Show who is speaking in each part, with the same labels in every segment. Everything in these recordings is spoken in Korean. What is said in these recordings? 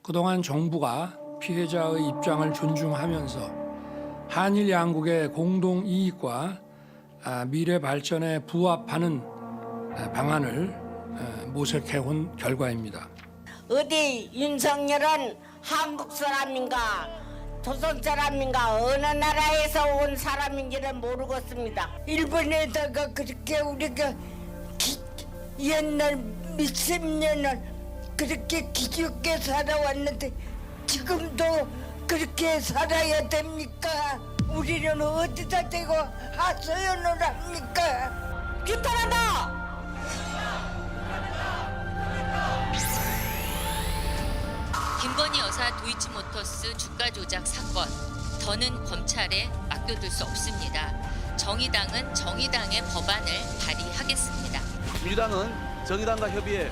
Speaker 1: 그동안 정부가 피해자의 입장을 존중하면서 한일 양국의 공동 이익과 미래 발전에 부합하는 방안을 모색해온 결과입니다.
Speaker 2: 어디 윤석열은 한국 사람인가 조선 사람인가 어느 나라에서 온 사람인지는 모르겠습니다. 일본에다가 그렇게 우리가 옛날 몇십 년을 그렇게 기죽게 살아왔는데 지금도 그렇게 살아야 됩니까? 우리는 어디다 대고 하소연을 합니까? 규탄한다!
Speaker 3: 김건희 여사 도이치모터스 주가 조작 사건, 더는 검찰에 맡겨둘 수 없습니다. 정의당은 정의당의 법안을 발의하겠습니다.
Speaker 4: 민주당은 정의당과 협의해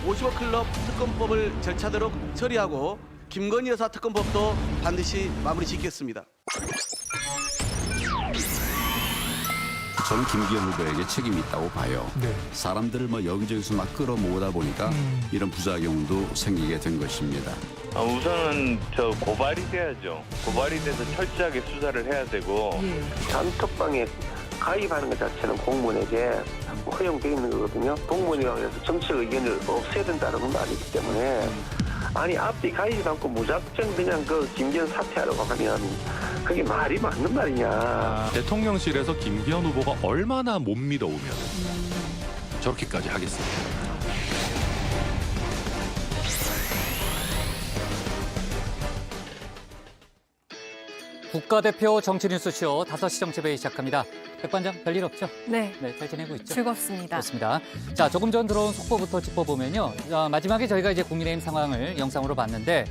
Speaker 4: 50억 클럽 특검법을 절차대로 처리하고 김건희 여사 특검법도 반드시 마무리 짓겠습니다.
Speaker 5: 저는 김기현 후보에게 책임이 있다고 봐요.
Speaker 6: 네.
Speaker 5: 사람들을 여기저기서 막 끌어모으다 보니까 이런 부작용도 생기게 된 것입니다.
Speaker 7: 우선은 고발이 돼야죠. 고발이 돼서 철저하게 수사를 해야 되고.
Speaker 8: 단톡방에 가입하는 것 자체는 공무원에게 허용되어 있는 거거든요. 공무원이라고 해서 정치 의견을 없애야 된다는 건 아니기 때문에 아니 앞뒤 가입이 않고 무작정 그냥 김기현 사퇴하라고 하면 그게 말이 맞는 말이냐.
Speaker 6: 대통령실에서 김기현 후보가 얼마나 못 믿어오면 저렇게까지 하겠습니까?
Speaker 9: 국가대표 정치뉴스쇼 5시 정치회의 시작합니다. 백반장 별일 없죠?
Speaker 10: 네.
Speaker 9: 네, 잘 지내고 있죠?
Speaker 10: 즐겁습니다.
Speaker 9: 좋습니다. 자, 조금 전 들어온 속보부터 짚어보면요. 마지막에 저희가 이제 국민의힘 상황을 영상으로 봤는데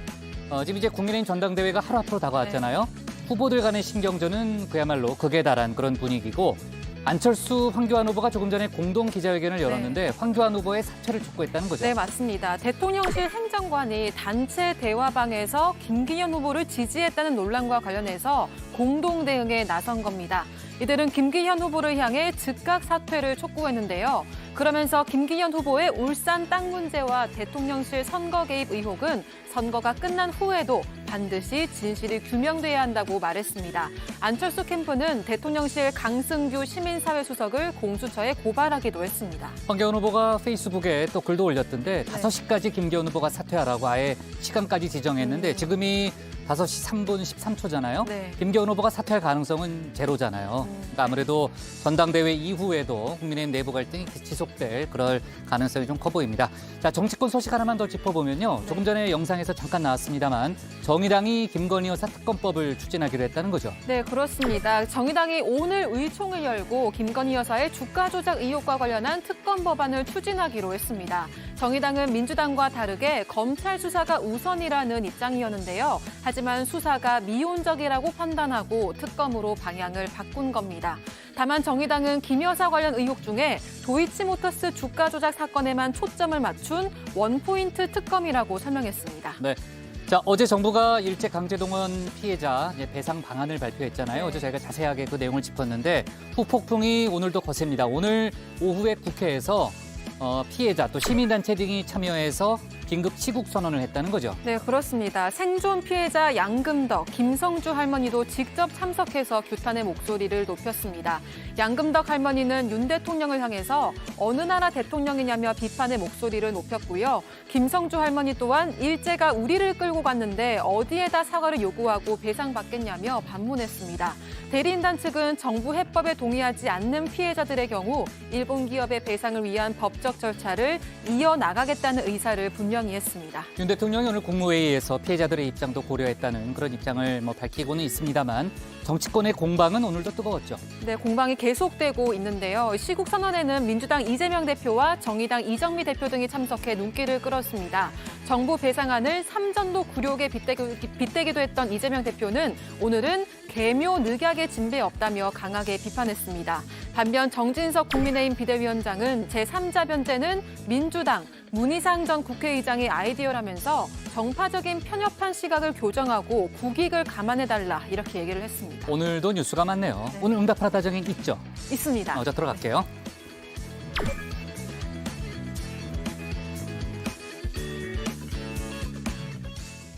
Speaker 9: 지금 이제 국민의힘 전당대회가 하루 앞으로 다가왔잖아요. 후보들 간의 신경전은 그야말로 극에 달한 그런 분위기고 안철수, 황교안 후보가 조금 전에 공동 기자회견을 열었는데 황교안 후보의 사퇴를 촉구했다는 거죠.
Speaker 10: 네, 맞습니다. 대통령실 행정관이 단체 대화방에서 김기현 후보를 지지했다는 논란과 관련해서 공동 대응에 나선 겁니다. 이들은 김기현 후보를 향해 즉각 사퇴를 촉구했는데요. 그러면서 김기현 후보의 울산 땅 문제와 대통령실 선거 개입 의혹은 선거가 끝난 후에도 반드시 진실이 규명돼야 한다고 말했습니다. 안철수 캠프는 대통령실 강승규 시민사회 수석을 공수처에 고발하기도 했습니다.
Speaker 9: 황교안 후보가 페이스북에 또 글도 올렸던데 5시까지 김기현 후보가 사퇴하라고 아예 시간까지 지정했는데 지금이 5시 3분 13초잖아요.
Speaker 10: 네.
Speaker 9: 김기현 후보가 사퇴할 가능성은 제로잖아요. 그러니까 아무래도 전당대회 이후에도 국민의힘 내부 갈등이 지속될 그럴 가능성이 좀 커 보입니다. 자, 정치권 소식 하나만 더 짚어보면요. 조금 전에 영상에서 잠깐 나왔습니다만 정의당이 김건희 여사 특검법을 추진하기로 했다는 거죠.
Speaker 10: 네, 그렇습니다. 정의당이 오늘 의총을 열고 김건희 여사의 주가 조작 의혹과 관련한 특검 법안을 추진하기로 했습니다. 정의당은 민주당과 다르게 검찰 수사가 우선이라는 입장이었는데요. 하지만 수사가 미온적이라고 판단하고 특검으로 방향을 바꾼 겁니다. 다만 정의당은 김 여사 관련 의혹 중에 도이치모터스 주가 조작 사건에만 초점을 맞춘 원포인트 특검이라고 설명했습니다.
Speaker 9: 네. 자, 어제 정부가 일제 강제동원 피해자 배상 방안을 발표했잖아요. 어제 저희가 자세하게 그 내용을 짚었는데 후폭풍이 오늘도 거셉니다. 오늘 오후에 국회에서 피해자 또 시민단체 등이 참여해서 긴급 시국 선언을 했다는 거죠.
Speaker 10: 네, 그렇습니다. 생존 피해자 양금덕, 김성주 할머니도 직접 참석해서 규탄의 목소리를 높였습니다. 양금덕 할머니는 윤 대통령을 향해서 어느 나라 대통령이냐며 비판의 목소리를 높였고요. 김성주 할머니 또한 일제가 우리를 끌고 갔는데 어디에다 사과를 요구하고 배상받겠냐며 반문했습니다. 대리인단 측은 정부 해법에 동의하지 않는 피해자들의 경우 일본 기업의 배상을 위한 법적 절차를 이어나가겠다는 의사를 분명히 했습니다.
Speaker 9: 윤 대통령이 오늘 국무회의에서 피해자들의 입장도 고려했다는 그런 입장을 밝히고는 있습니다만 정치권의 공방은 오늘도 뜨거웠죠.
Speaker 10: 네, 공방이 계속되고 있는데요. 시국 선언에는 민주당 이재명 대표와 정의당 이정미 대표 등이 참석해 눈길을 끌었습니다. 정부 배상안을 삼전도 굴욕에 빗대기도 했던 이재명 대표는 오늘은 개묘 늑약의 진배 없다며 강하게 비판했습니다. 반면 정진석 국민의힘 비대위원장은 제3자 변제는 민주당, 문희상 전 국회의장의 아이디어라면서 정파적인 편협한 시각을 교정하고 국익을 감안해달라 이렇게 얘기를 했습니다.
Speaker 9: 오늘도 뉴스가 많네요.
Speaker 10: 네.
Speaker 9: 오늘 응답하라 다정이 있죠?
Speaker 10: 있습니다.
Speaker 9: 자, 들어갈게요.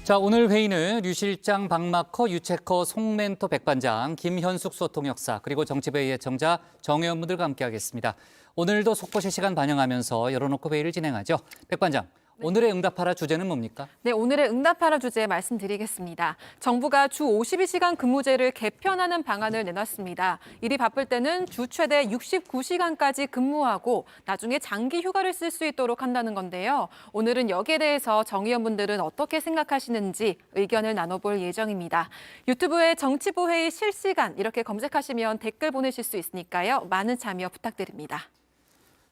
Speaker 9: 자, 오늘 회의는 류 실장, 박마커, 유체커, 송멘토 백반장, 김현숙 소통역사, 그리고 정치부의 예청자 정의원분들과 함께하겠습니다. 오늘도 속보 실시간 반영하면서 열어놓고 회의를 진행하죠. 백반장, 오늘의 응답하라 주제는 뭡니까?
Speaker 10: 네, 오늘의 응답하라 주제 말씀드리겠습니다. 정부가 주 52시간 근무제를 개편하는 방안을 내놨습니다. 일이 바쁠 때는 주 최대 69시간까지 근무하고 나중에 장기 휴가를 쓸 수 있도록 한다는 건데요. 오늘은 여기에 대해서 정의원분들은 어떻게 생각하시는지 의견을 나눠볼 예정입니다. 유튜브에 정치부 회의 실시간 이렇게 검색하시면 댓글 보내실 수 있으니까요. 많은 참여 부탁드립니다.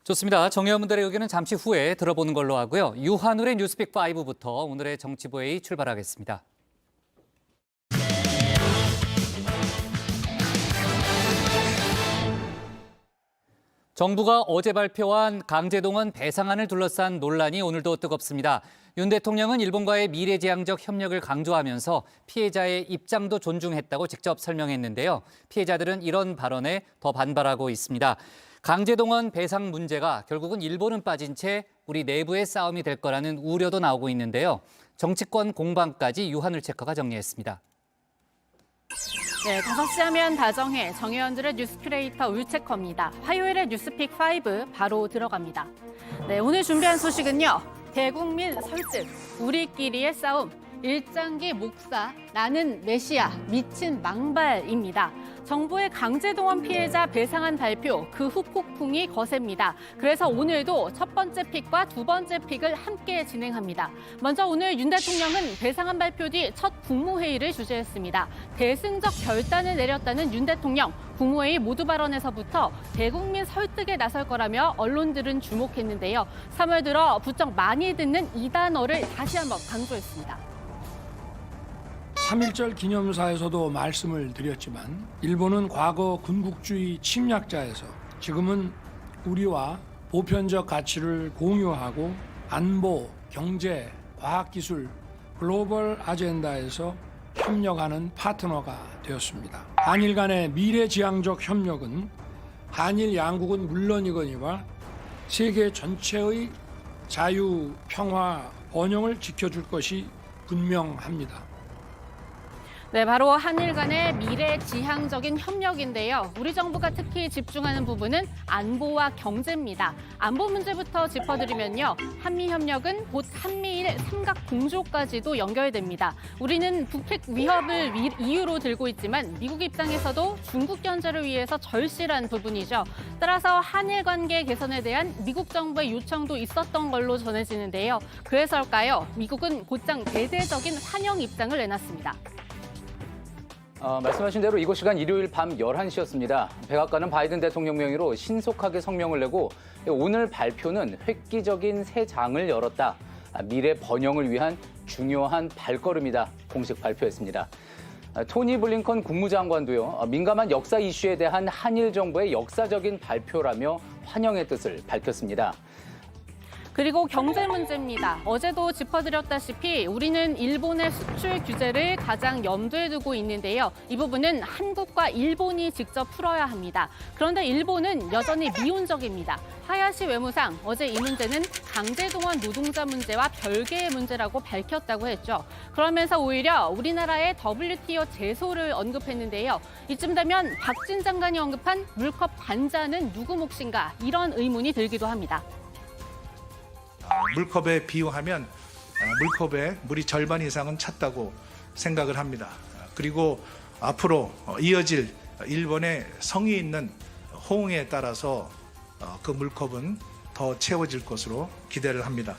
Speaker 9: 좋습니다. 정의원분들의 의견은 잠시 후에 들어보는 걸로 하고요. 유한울의 뉴스픽 5부터 오늘의 정치부 회의 출발하겠습니다. 정부가 어제 발표한 강제동원 배상안을 둘러싼 논란이 오늘도 뜨겁습니다. 윤 대통령은 일본과의 미래지향적 협력을 강조하면서 피해자의 입장도 존중했다고 직접 설명했는데요. 피해자들은 이런 발언에 더 반발하고 있습니다. 강제동원 배상 문제가 결국은 일본은 빠진 채 우리 내부의 싸움이 될 거라는 우려도 나오고 있는데요. 정치권 공방까지 유한울 체커가 정리했습니다.
Speaker 11: 네, 5시 하면 다정해 정의원들의 뉴스 큐레이터 울체커입니다. 화요일의 뉴스픽 5 바로 들어갑니다. 네, 오늘 준비한 소식은요. 대국민 설득, 우리끼리의 싸움, 일장기 목사, 나는 메시아, 미친 망발입니다. 정부의 강제동원 피해자 배상안 발표, 그 후 폭풍이 거셉니다. 그래서 오늘도 첫 번째 픽과 두 번째 픽을 함께 진행합니다. 먼저 오늘 윤 대통령은 배상안 발표 뒤 첫 국무회의를 주재했습니다. 대승적 결단을 내렸다는 윤 대통령, 국무회의 모두 발언에서부터 대국민 설득에 나설 거라며 언론들은 주목했는데요. 3월 들어 부쩍 많이 듣는 이 단어를 다시 한번 강조했습니다.
Speaker 1: 3.1절 기념사에서도 말씀을 드렸지만 일본은 과거 군국주의 침략자에서 지금은 우리와 보편적 가치를 공유하고 안보, 경제, 과학기술, 글로벌 아젠다에서 협력하는 파트너가 되었습니다. 한일 간의 미래지향적 협력은 한일 양국은 물론이거니와 세계 전체의 자유, 평화, 번영을 지켜줄 것이 분명합니다.
Speaker 11: 네, 바로 한일 간의 미래지향적인 협력인데요. 우리 정부가 특히 집중하는 부분은 안보와 경제입니다. 안보 문제부터 짚어드리면요. 한미협력은 곧 한미일 삼각공조까지도 연결됩니다. 우리는 북핵 위협을 이유로 들고 있지만 미국 입장에서도 중국 견제를 위해서 절실한 부분이죠. 따라서 한일 관계 개선에 대한 미국 정부의 요청도 있었던 걸로 전해지는데요. 그래서일까요? 미국은 곧장 대대적인 환영 입장을 내놨습니다.
Speaker 12: 말씀하신 대로 이곳 시간 일요일 밤 11시였습니다. 백악관은 바이든 대통령 명의로 신속하게 성명을 내고 오늘 발표는 획기적인 새 장을 열었다. 미래 번영을 위한 중요한 발걸음이다. 공식 발표했습니다. 토니 블링컨 국무장관도요. 민감한 역사 이슈에 대한 한일 정부의 역사적인 발표라며 환영의 뜻을 밝혔습니다.
Speaker 11: 그리고 경제 문제입니다. 어제도 짚어드렸다시피 우리는 일본의 수출 규제를 가장 염두에 두고 있는데요. 이 부분은 한국과 일본이 직접 풀어야 합니다. 그런데 일본은 여전히 미온적입니다. 하야시 외무상 어제 이 문제는 강제동원 노동자 문제와 별개의 문제라고 밝혔다고 했죠. 그러면서 오히려 우리나라의 WTO 제소를 언급했는데요. 이쯤 되면 박진 장관이 언급한 물컵 반잔은 누구 몫인가 이런 의문이 들기도 합니다.
Speaker 13: 물컵에 비유하면 물컵에 물이 절반 이상은 찼다고 생각을 합니다. 그리고 앞으로 이어질 일본의 성의 있는 호응에 따라서 그 물컵은 더 채워질 것으로 기대를 합니다.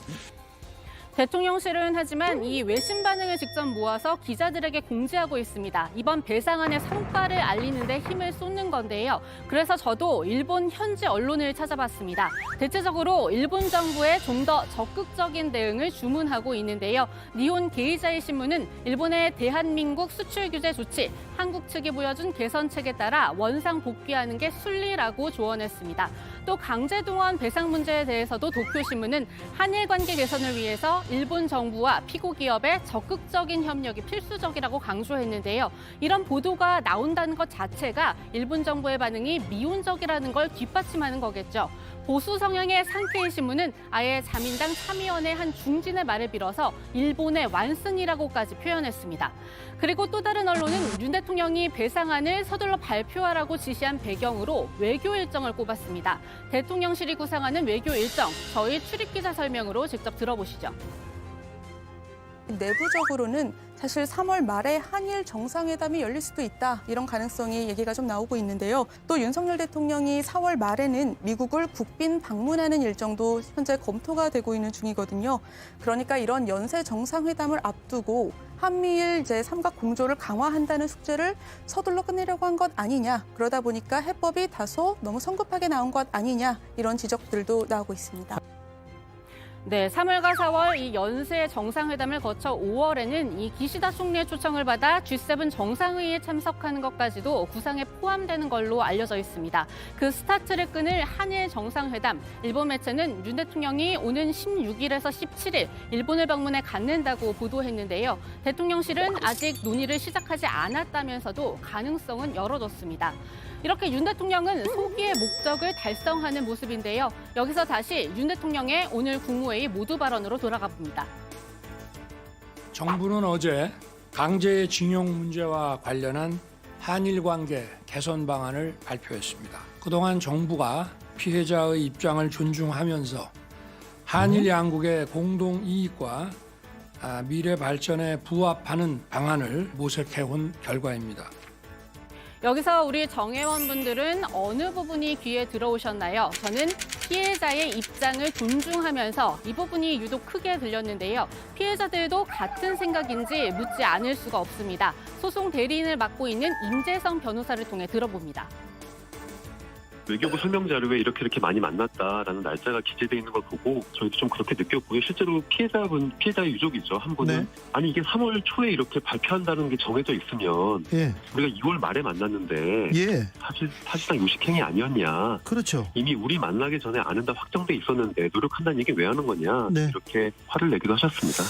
Speaker 11: 대통령실은 하지만 이 외신 반응을 직접 모아서 기자들에게 공지하고 있습니다. 이번 배상안의 성과를 알리는 데 힘을 쏟는 건데요. 그래서 저도 일본 현지 언론을 찾아봤습니다. 대체적으로 일본 정부의 좀 더 적극적인 대응을 주문하고 있는데요. 니혼 게이자이 신문은 일본의 대한민국 수출 규제 조치, 한국 측이 보여준 개선책에 따라 원상 복귀하는 게 순리라고 조언했습니다. 또 강제동원 배상 문제에 대해서도 도쿄신문은 한일 관계 개선을 위해서 일본 정부와 피고 기업의 적극적인 협력이 필수적이라고 강조했는데요. 이런 보도가 나온다는 것 자체가 일본 정부의 반응이 미온적이라는 걸 뒷받침하는 거겠죠. 보수 성향의 산케이 신문은 아예 자민당 참의원의 한 중진의 말을 빌어서 일본의 완승이라고까지 표현했습니다. 그리고 또 다른 언론은 윤 대통령이 배상안을 서둘러 발표하라고 지시한 배경으로 외교 일정을 꼽았습니다. 대통령실이 구상하는 외교 일정, 저희 출입기자 설명으로 직접 들어보시죠.
Speaker 14: 내부적으로는 사실 3월 말에 한일 정상회담이 열릴 수도 있다, 이런 가능성이 얘기가 좀 나오고 있는데요. 또 윤석열 대통령이 4월 말에는 미국을 국빈 방문하는 일정도 현재 검토가 되고 있는 중이거든요. 그러니까 이런 연쇄 정상회담을 앞두고 한미일 삼각 공조를 강화한다는 숙제를 서둘러 끝내려고 한 것 아니냐, 그러다 보니까 해법이 다소 너무 성급하게 나온 것 아니냐, 이런 지적들도 나오고 있습니다.
Speaker 11: 네, 3월과 4월 이 연쇄 정상회담을 거쳐 5월에는 이 기시다 총리의 초청을 받아 G7 정상회의에 참석하는 것까지도 구상에 포함되는 걸로 알려져 있습니다. 그 스타트를 끈을 한일 정상회담, 일본 매체는 윤 대통령이 오는 16일에서 17일 일본을 방문해 갖는다고 보도했는데요. 대통령실은 아직 논의를 시작하지 않았다면서도 가능성은 열어뒀습니다. 이렇게 윤 대통령은 소기의 목적을 달성하는 모습인데요. 여기서 다시 윤 대통령의 오늘 국무회의 모두 발언으로 돌아가 봅니다.
Speaker 1: 정부는 어제 강제징용 문제와 관련한 한일 관계 개선 방안을 발표했습니다. 그동안 정부가 피해자의 입장을 존중하면서 한일 양국의 공동 이익과 미래 발전에 부합하는 방안을 모색해온 결과입니다.
Speaker 11: 여기서 우리 정회원분들은 어느 부분이 귀에 들어오셨나요? 저는 피해자의 입장을 존중하면서 이 부분이 유독 크게 들렸는데요. 피해자들도 같은 생각인지 묻지 않을 수가 없습니다. 소송 대리인을 맡고 있는 임재성 변호사를 통해 들어봅니다.
Speaker 15: 외교부 설명 자료에 이렇게 많이 만났다라는 날짜가 기재되어 있는 걸 보고 저희도 좀 그렇게 느꼈고요. 실제로 피해자의 유족이죠. 한 분은 아니 이게 3월 초에 이렇게 발표한다는 게 정해져 있으면 우리가 2월 말에 만났는데 사실상 요식행위 아니었냐.
Speaker 16: 그렇죠.
Speaker 15: 이미 우리 만나기 전에 아는다 확정돼 있었는데 노력한다는 얘기 왜 하는 거냐. 이렇게 화를 내기도 하셨습니다.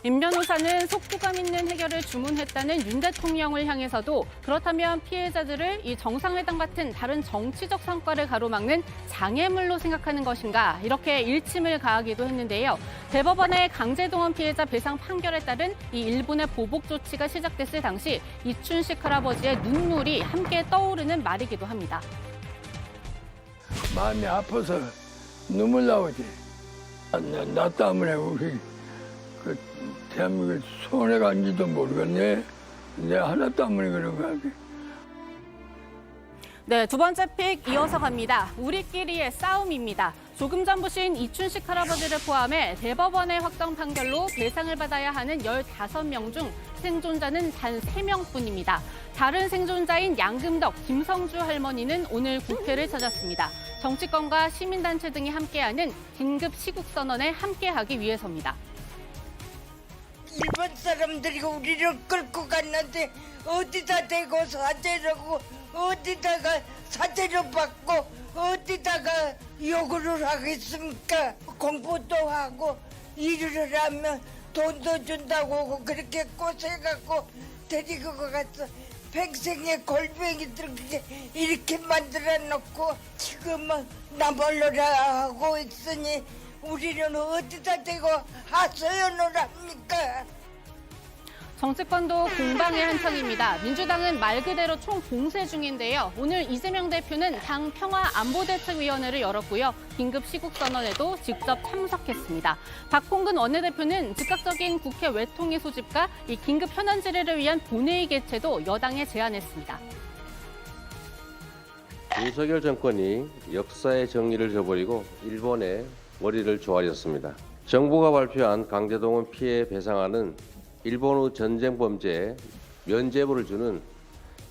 Speaker 11: 임 변호사는 속도감 있는 해결을 주문했다는 윤 대통령을 향해서도 그렇다면 피해자들을 이 정상회담 같은 다른 정치적 성과를 가로막는 장애물로 생각하는 것인가, 이렇게 일침을 가하기도 했는데요. 대법원의 강제동원 피해자 배상 판결에 따른 이 일본의 보복 조치가 시작됐을 당시 이춘식 할아버지의 눈물이 함께 떠오르는 말이기도 합니다.
Speaker 17: 마음이 아파서 눈물 나오지. 나 때문에 우리 대한민국에 손해가 간지도 모르겠네. 내 하나 때문에 그런 거 같아.
Speaker 11: 네, 두 번째 픽 이어서 갑니다. 우리끼리의 싸움입니다. 조금 전 보신 이춘식 할아버지를 포함해 대법원의 확정 판결로 배상을 받아야 하는 15명 중 생존자는 단 3명뿐입니다. 다른 생존자인 양금덕, 김성주 할머니는 오늘 국회를 찾았습니다. 정치권과 시민단체 등이 함께하는 긴급 시국선언에 함께하기 위해서입니다.
Speaker 2: 일본 사람들이 우리를 끌고 갔는데 어디다 대고 사죄라고, 어디다가 사죄를 받고 어디다가 요구를 하겠습니까? 공부도 하고 일을 하면 돈도 준다고 그렇게 고생하고 데리고 가서 평생의 골뱅이들 이렇게 만들어 놓고 지금은 나몰라라 하고 있으니 우리는 어디다 대고 하소연을 합니까?
Speaker 11: 정치권도 공방의 한창입니다. 민주당은 말 그대로 총공세 중인데요. 오늘 이재명 대표는 당 평화안보대책위원회를 열었고요. 긴급 시국선언에도 직접 참석했습니다. 박홍근 원내대표는 즉각적인 국회 외통위 소집과 이 긴급 현안 질의를 위한 본회의 개최도 여당에 제안했습니다.
Speaker 18: 윤석열 정권이 역사의 정의를 저버리고 일본에 머리를 조아렸습니다. 정부가 발표한 강제동원 피해 배상안은 일본 후 전쟁 범죄에 면죄부를 주는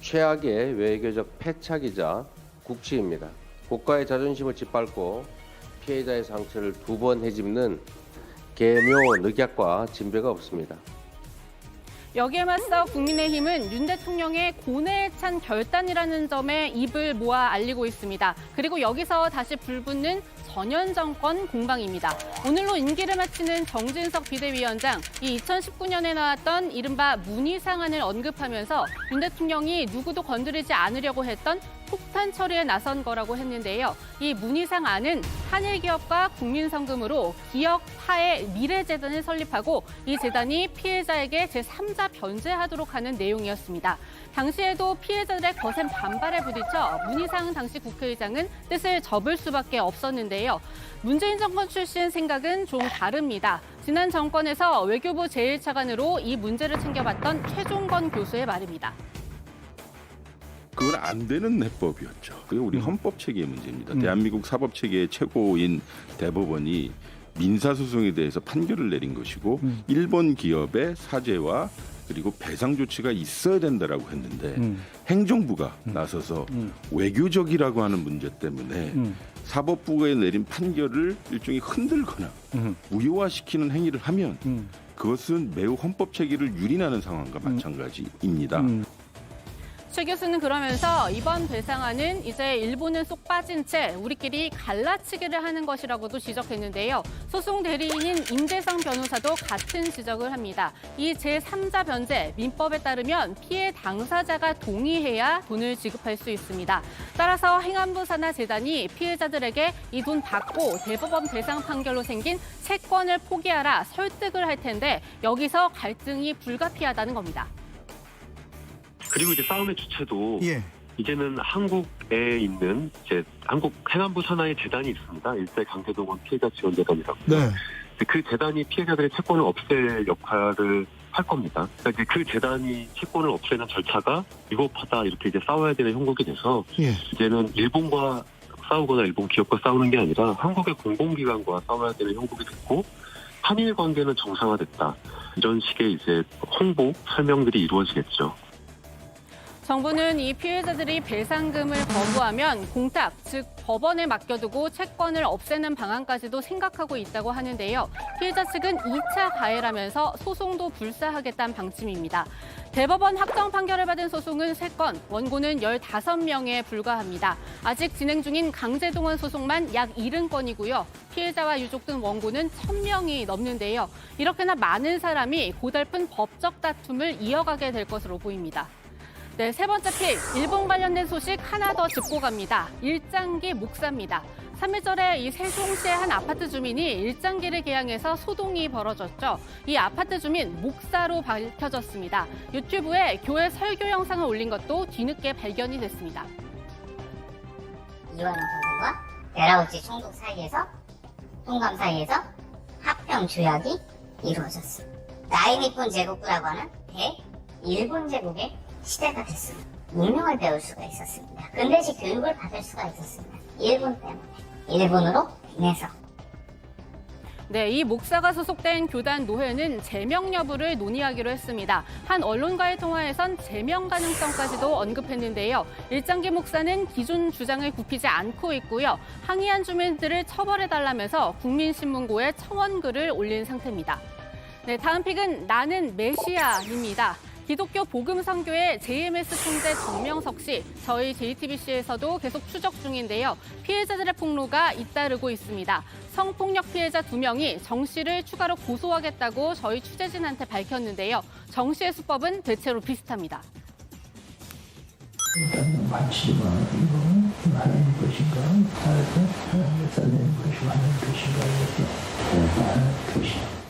Speaker 18: 최악의 외교적 패착이자 국치입니다. 국가의 자존심을 짓밟고 피해자의 상처를 2번 헤집는 개묘 늑약과 진배가 없습니다.
Speaker 11: 여기에 맞서 국민의힘은 윤 대통령의 고뇌에 찬 결단이라는 점에 입을 모아 알리고 있습니다. 그리고 여기서 다시 불붙는 전현 정권 공방입니다. 오늘로 임기를 마치는 정진석 비대위원장, 이 2019년에 나왔던 이른바 문희상안을 언급하면서 윤 대통령이 누구도 건드리지 않으려고 했던 폭탄 처리에 나선 거라고 했는데요. 이 문희상안은 한일 기업과 국민성금으로 기업 화해 미래재단을 설립하고 이 재단이 피해자에게 제3자 변제하도록 하는 내용이었습니다. 당시에도 피해자들의 거센 반발에 부딪혀 문희상 당시 국회의장은 뜻을 접을 수밖에 없었는데요. 문재인 정권 출신 생각은 좀 다릅니다. 지난 정권에서 외교부 제1차관으로 이 문제를 챙겨봤던 최종건 교수의 말입니다.
Speaker 16: 그건 안 되는 해법이었죠. 그게 우리 헌법 체계의 문제입니다. 대한민국 사법 체계의 최고인 대법원이 민사소송에 대해서 판결을 내린 것이고 일본 기업의 사죄와 그리고 배상 조치가 있어야 된다라고 했는데 행정부가 나서서 외교적이라고 하는 문제 때문에 사법부가 내린 판결을 일종의 흔들거나 무효화시키는 행위를 하면 그것은 매우 헌법 체계를 유린하는 상황과 마찬가지입니다.
Speaker 11: 최 교수는 그러면서 이번 배상안은 이제 일본은 쏙 빠진 채 우리끼리 갈라치기를 하는 것이라고도 지적했는데요. 소송 대리인인 임대성 변호사도 같은 지적을 합니다. 이 제3자 변제, 민법에 따르면 피해 당사자가 동의해야 돈을 지급할 수 있습니다. 따라서 행안부 산하 재단이 피해자들에게 이 돈 받고 대법원 배상 판결로 생긴 채권을 포기하라 설득을 할 텐데 여기서 갈등이 불가피하다는 겁니다.
Speaker 15: 그리고 이제 싸움의 주체도 이제는 한국에 있는 이제 한국 행안부 산하의 재단이 있습니다. 일제 강제동원 피해자 지원 재단이라고. 그 재단이 피해자들의 채권을 없앨 역할을 할 겁니다. 그러니까 이제 그 재단이 채권을 없애는 절차가 위법하다 이렇게 이제 싸워야 되는 형국이 돼서 이제는 일본과 싸우거나 일본 기업과 싸우는 게 아니라 한국의 공공기관과 싸워야 되는 형국이 됐고 한일 관계는 정상화됐다. 이런 식의 이제 홍보 설명들이 이루어지겠죠.
Speaker 11: 정부는 이 피해자들이 배상금을 거부하면 공탁, 즉 법원에 맡겨두고 채권을 없애는 방안까지도 생각하고 있다고 하는데요. 피해자 측은 2차 가해라면서 소송도 불사하겠다는 방침입니다. 대법원 확정 판결을 받은 소송은 3건, 원고는 15명에 불과합니다. 아직 진행 중인 강제동원 소송만 약 70건이고요. 피해자와 유족 등 원고는 1000명이 넘는데요. 이렇게나 많은 사람이 고달픈 법적 다툼을 이어가게 될 것으로 보입니다. 네, 세 번째 픽, 일본 관련된 소식 하나 더 짚고 갑니다. 일장기 목사입니다. 3일절에 이 세종시의 한 아파트 주민이 일장기를 개항해서 소동이 벌어졌죠. 이 아파트 주민 목사로 밝혀졌습니다. 유튜브에 교회 설교 영상을 올린 것도 뒤늦게 발견이 됐습니다.
Speaker 19: 이완용 선생과 베라우치 총독 사이에서 통감 사이에서 합병 조약이 이루어졌습니다. 나이니폰 제국부라고 하는 대일본 제국의 시대가 됐습니다. 문명을 배울 수가 있었습니다. 근대식 교육을 받을 수가 있었습니다. 일본 때문에. 일본으로 인해서.
Speaker 11: 네, 이 목사가 소속된 교단 노회는 제명 여부를 논의하기로 했습니다. 한 언론과의 통화에선 제명 가능성까지도 언급했는데요. 일장기 목사는 기존 주장을 굽히지 않고 있고요. 항의한 주민들을 처벌해달라면서 국민신문고에 청원글을 올린 상태입니다. 네, 다음 픽은 나는 메시아입니다. 기독교 복음선교회 JMS 총재 정명석 씨, 저희 JTBC에서도 계속 추적 중인데요. 피해자들의 폭로가 잇따르고 있습니다. 성폭력 피해자 2명이 정 씨를 추가로 고소하겠다고 저희 취재진한테 밝혔는데요. 정 씨의 수법은 대체로 비슷합니다.
Speaker 20: 일단 관심은 하나님 것인가, 하나님의 살리는 것이 하나님 것인가, 하나님 것인가.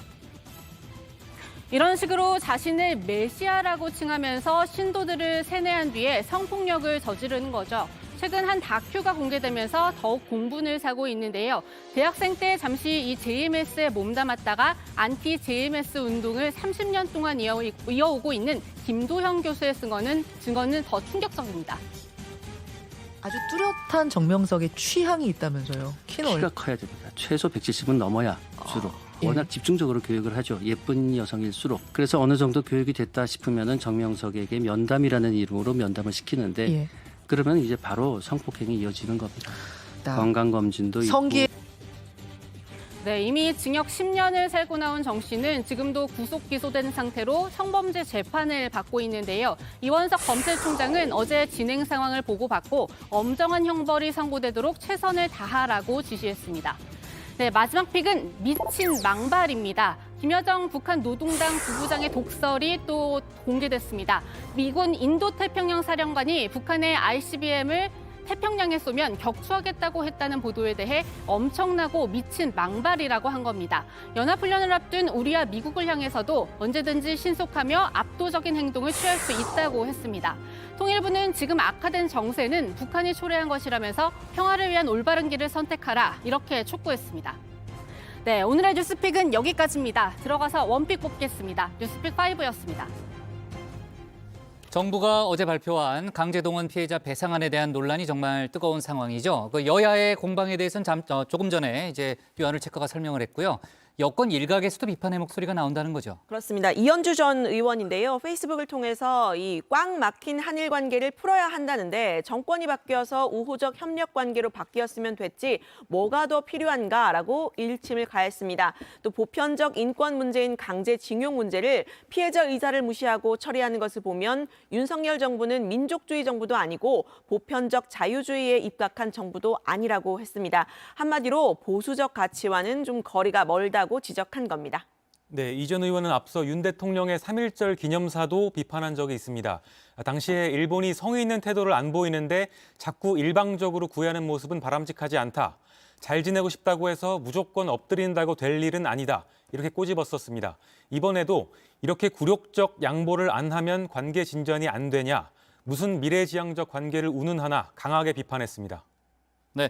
Speaker 11: 이런 식으로 자신을 메시아라고 칭하면서 신도들을 세뇌한 뒤에 성폭력을 저지르는 거죠. 최근 한 다큐가 공개되면서 더욱 공분을 사고 있는데요. 대학생 때 잠시 이 JMS에 몸담았다가 안티 JMS 운동을 30년 동안 이어오고 있는 김도형 교수의 증거는 더 충격적입니다.
Speaker 21: 아주 뚜렷한 정명석의 취향이 있다면서요.
Speaker 22: 키가 커야 됩니다. 최소 170은 넘어야 주로. 워낙 집중적으로 교육을 하죠. 예쁜 여성일수록. 그래서 어느 정도 교육이 됐다 싶으면은 정명석에게 면담이라는 이름으로 면담을 시키는데 그러면 이제 바로 성폭행이 이어지는 겁니다. 건강검진도 있고.
Speaker 11: 네, 이미 징역 10년을 살고 나온 정 씨는 지금도 구속 기소된 상태로 성범죄 재판을 받고 있는데요. 이원석 검찰총장은 어제 진행 상황을 보고받고 엄정한 형벌이 선고되도록 최선을 다하라고 지시했습니다. 네, 마지막 픽은 미친 망발입니다. 김여정 북한 노동당 부부장의 독설이 또 공개됐습니다. 미군 인도태평양 사령관이 북한의 ICBM을 태평양에 쏘면 격추하겠다고 했다는 보도에 대해 엄청나고 미친 망발이라고 한 겁니다. 연합훈련을 앞둔 우리와 미국을 향해서도 언제든지 신속하며 압도적인 행동을 취할 수 있다고 했습니다. 통일부는 지금 악화된 정세는 북한이 초래한 것이라면서 평화를 위한 올바른 길을 선택하라 이렇게 촉구했습니다. 네, 오늘의 뉴스픽은 여기까지입니다. 들어가서 원픽 뽑겠습니다. 뉴스픽 5였습니다.
Speaker 9: 정부가 어제 발표한 강제동원 피해자 배상안에 대한 논란이 정말 뜨거운 상황이죠. 그 여야의 공방에 대해서는 조금 전에 이제 유한을 체크가 설명을 했고요. 여권 일각에서도 비판의 목소리가 나온다는 거죠.
Speaker 3: 그렇습니다. 이현주 전 의원인데요. 페이스북을 통해서 이 꽉 막힌 한일 관계를 풀어야 한다는데 정권이 바뀌어서 우호적 협력 관계로 바뀌었으면 됐지 뭐가 더 필요한가라고 일침을 가했습니다. 또 보편적 인권 문제인 강제징용 문제를 피해자 의사를 무시하고 처리하는 것을 보면 윤석열 정부는 민족주의 정부도 아니고 보편적 자유주의에 입각한 정부도 아니라고 했습니다. 한마디로 보수적 가치와는 좀 거리가 멀다고 지적한 겁니다.
Speaker 4: 네, 이 전 의원은 앞서 윤 대통령의 3.1절 기념사도 비판한 적이 있습니다. 당시에 일본이 성의 있는 태도를 안 보이는데 자꾸 일방적으로 구애하는 모습은 바람직하지 않다. 잘 지내고 싶다고 해서 무조건 엎드린다고 될 일은 아니다. 이렇게 꼬집었었습니다. 이번에도 이렇게 굴욕적 양보를 안 하면 관계 진전이 안 되냐. 무슨 미래지향적 관계를 운운하나 강하게 비판했습니다.
Speaker 9: 네.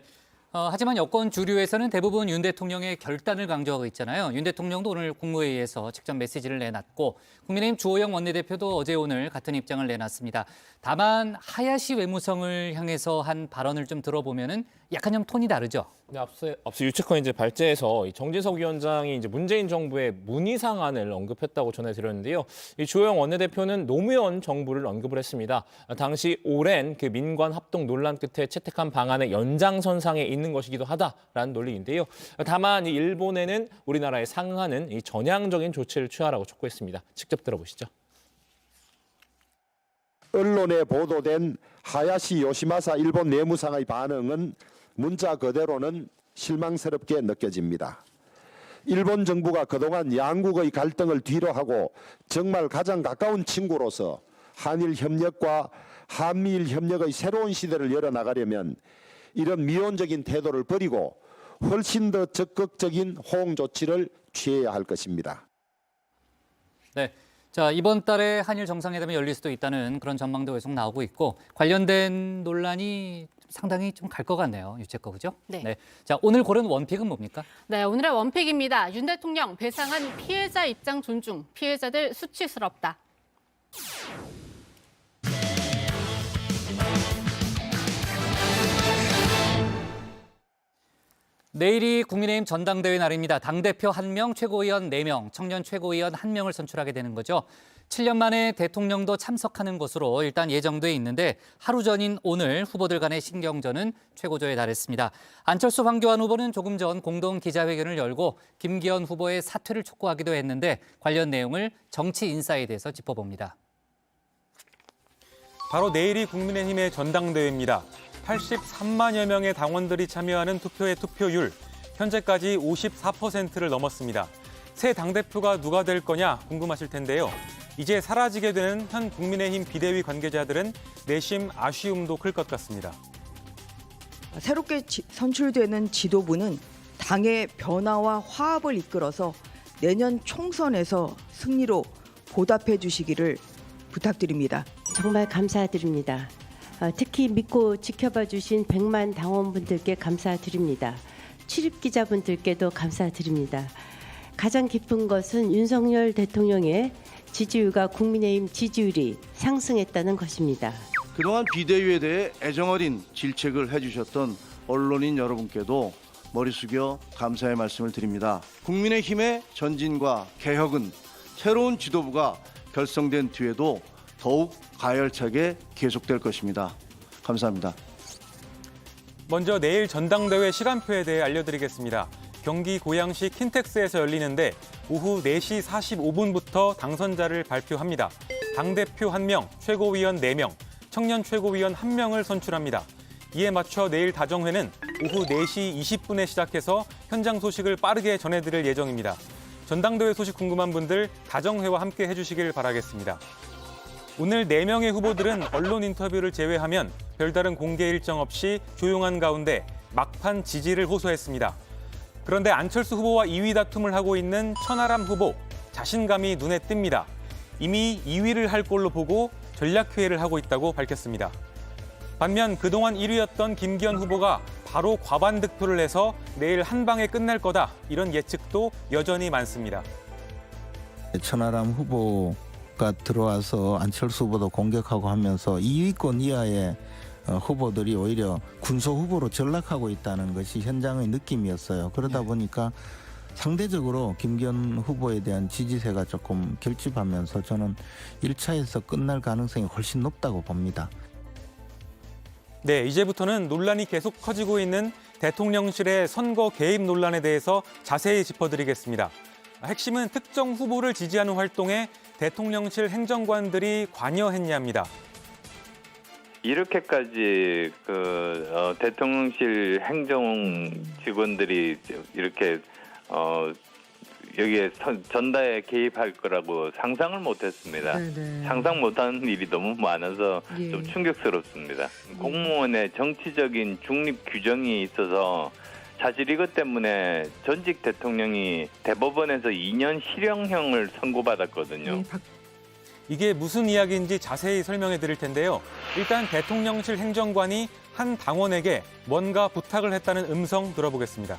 Speaker 9: 하지만 여권 주류에서는 대부분 윤 대통령의 결단을 강조하고 있잖아요. 윤 대통령도 오늘 국무회의에서 직접 메시지를 내놨고 국민의힘 주호영 원내대표도 어제 오늘 같은 입장을 내놨습니다. 다만 하야시 외무성을 향해서 한 발언을 좀 들어보면은 약간 좀 톤이 다르죠.
Speaker 23: 네, 앞서 유채권 이제 발제에서 이 정진석 위원장이 이제 문재인 정부의 문의 사안을 언급했다고 전해드렸는데요. 이 주호영 원내대표는 노무현 정부를 언급을 했습니다. 당시 오랜 그 민관 합동 논란 끝에 채택한 방안의 연장선상에 있는 것이기도 하다라는 논리인데요. 다만 이 일본에는 우리나라에 상응하는 이 전향적인 조치를 취하라고 촉구했습니다. 직접 들어보시죠.
Speaker 24: 언론에 보도된 하야시 요시마사 일본 내무상의 반응은 문자 그대로는 실망스럽게 느껴집니다. 일본 정부가 그동안 양국의 갈등을 뒤로하고 정말 가장 가까운 친구로서 한일 협력과 한미일 협력의 새로운 시대를 열어나가려면 이런 미온적인 태도를 버리고 훨씬 더 적극적인 호응 조치를 취해야 할 것입니다.
Speaker 9: 네. 자, 이번 달에 한일 정상회담이 열릴 수도 있다는 그런 전망도 계속 나오고 있고 관련된 논란이 상당히 좀 갈 것 같네요. 유채거 그죠?
Speaker 11: 네.
Speaker 9: 자, 오늘 고른 원픽은 뭡니까?
Speaker 11: 네, 오늘의 원픽입니다. 윤 대통령 배상한 피해자 입장 존중, 피해자들 수치스럽다.
Speaker 9: 내일이 국민의힘 전당대회 날입니다. 당대표 1명, 최고위원 4명, 청년 최고위원 1명을 선출하게 되는 거죠. 7년 만에 대통령도 참석하는 것으로 일단 예정돼 있는데 하루 전인 오늘 후보들 간의 신경전은 최고조에 달했습니다. 안철수, 황교안 후보는 조금 전 공동 기자회견을 열고 김기현 후보의 사퇴를 촉구하기도 했는데 관련 내용을 정치인사이드에서 짚어봅니다.
Speaker 4: 바로 내일이 국민의힘의 전당대회입니다. 83만여 명의 당원들이 참여하는 투표의 투표율, 현재까지 54%를 넘었습니다. 새 당대표가 누가 될 거냐 궁금하실 텐데요. 이제 사라지게 되는 현 국민의힘 비대위 관계자들은 내심 아쉬움도 클 것 같습니다.
Speaker 25: 새롭게 선출되는 지도부는 당의 변화와 화합을 이끌어서 내년 총선에서 승리로 보답해 주시기를 부탁드립니다.
Speaker 26: 정말 감사드립니다. 특히 믿고 지켜봐 주신 100만 당원분들께 감사드립니다. 출입기자분들께도 감사드립니다. 가장 기쁜 것은 윤석열 대통령의 지지율과 국민의힘 지지율이 상승했다는 것입니다.
Speaker 27: 그동안 비대위에 대해 애정어린 질책을 해주셨던 언론인 여러분께도 머리 숙여 감사의 말씀을 드립니다. 국민의힘의 전진과 개혁은 새로운 지도부가 결성된 뒤에도 더욱 가열차게 계속될 것입니다. 감사합니다.
Speaker 4: 먼저 내일 전당대회 시간표에 대해 알려드리겠습니다. 경기 고양시 킨텍스에서 열리는데 오후 4시 45분부터 당선자를 발표합니다. 당대표 1명, 최고위원 4명, 청년 최고위원 1명을 선출합니다. 이에 맞춰 내일 다정회는 오후 4시 20분에 시작해서 현장 소식을 빠르게 전해드릴 예정입니다. 전당대회 소식 궁금한 분들 다정회와 함께 해주시길 바라겠습니다. 오늘 4명의 후보들은 언론 인터뷰를 제외하면 별다른 공개 일정 없이 조용한 가운데 막판 지지를 호소했습니다. 그런데 안철수 후보와 2위 다툼을 하고 있는 천하람 후보, 자신감이 눈에 띕니다. 이미 2위를 할 걸로 보고 전략회의를 하고 있다고 밝혔습니다. 반면 그동안 1위였던 김기현 후보가 바로 과반 득표를 해서 내일 한 방에 끝날 거다, 이런 예측도 여전히 많습니다.
Speaker 5: 천하람 후보가 들어와서 안철수 후보도 공격하고 하면서 2위권 이하의 후보들이 오히려 군소 후보로 전락하고 있다는 것이 현장의 느낌이었어요. 그러다 보니까 상대적으로 김기현 후보에 대한 지지세가 조금 결집하면서 저는 1차에서 끝날 가능성이 훨씬 높다고 봅니다.
Speaker 4: 네, 이제부터는 논란이 계속 커지고 있는 대통령실의 선거 개입 논란에 대해서 자세히 짚어드리겠습니다. 핵심은 특정 후보를 지지하는 활동에 대통령실 행정관들이 관여했냐입니다.
Speaker 6: 이렇게까지 대통령실 행정 직원들이 이렇게 여기에 전다에 개입할 거라고 상상을 못했습니다. 네네. 상상 못하는 일이 너무 많아서 좀 충격스럽습니다. 공무원의 정치적인 중립 규정이 있어서 사실 이것 때문에 전직 대통령이 대법원에서 2년 실형형을 선고받았거든요.
Speaker 4: 이게 무슨 이야기인지 자세히 설명해 드릴 텐데요. 일단 대통령실 행정관이 한 당원에게 뭔가 부탁을 했다는 음성 들어보겠습니다.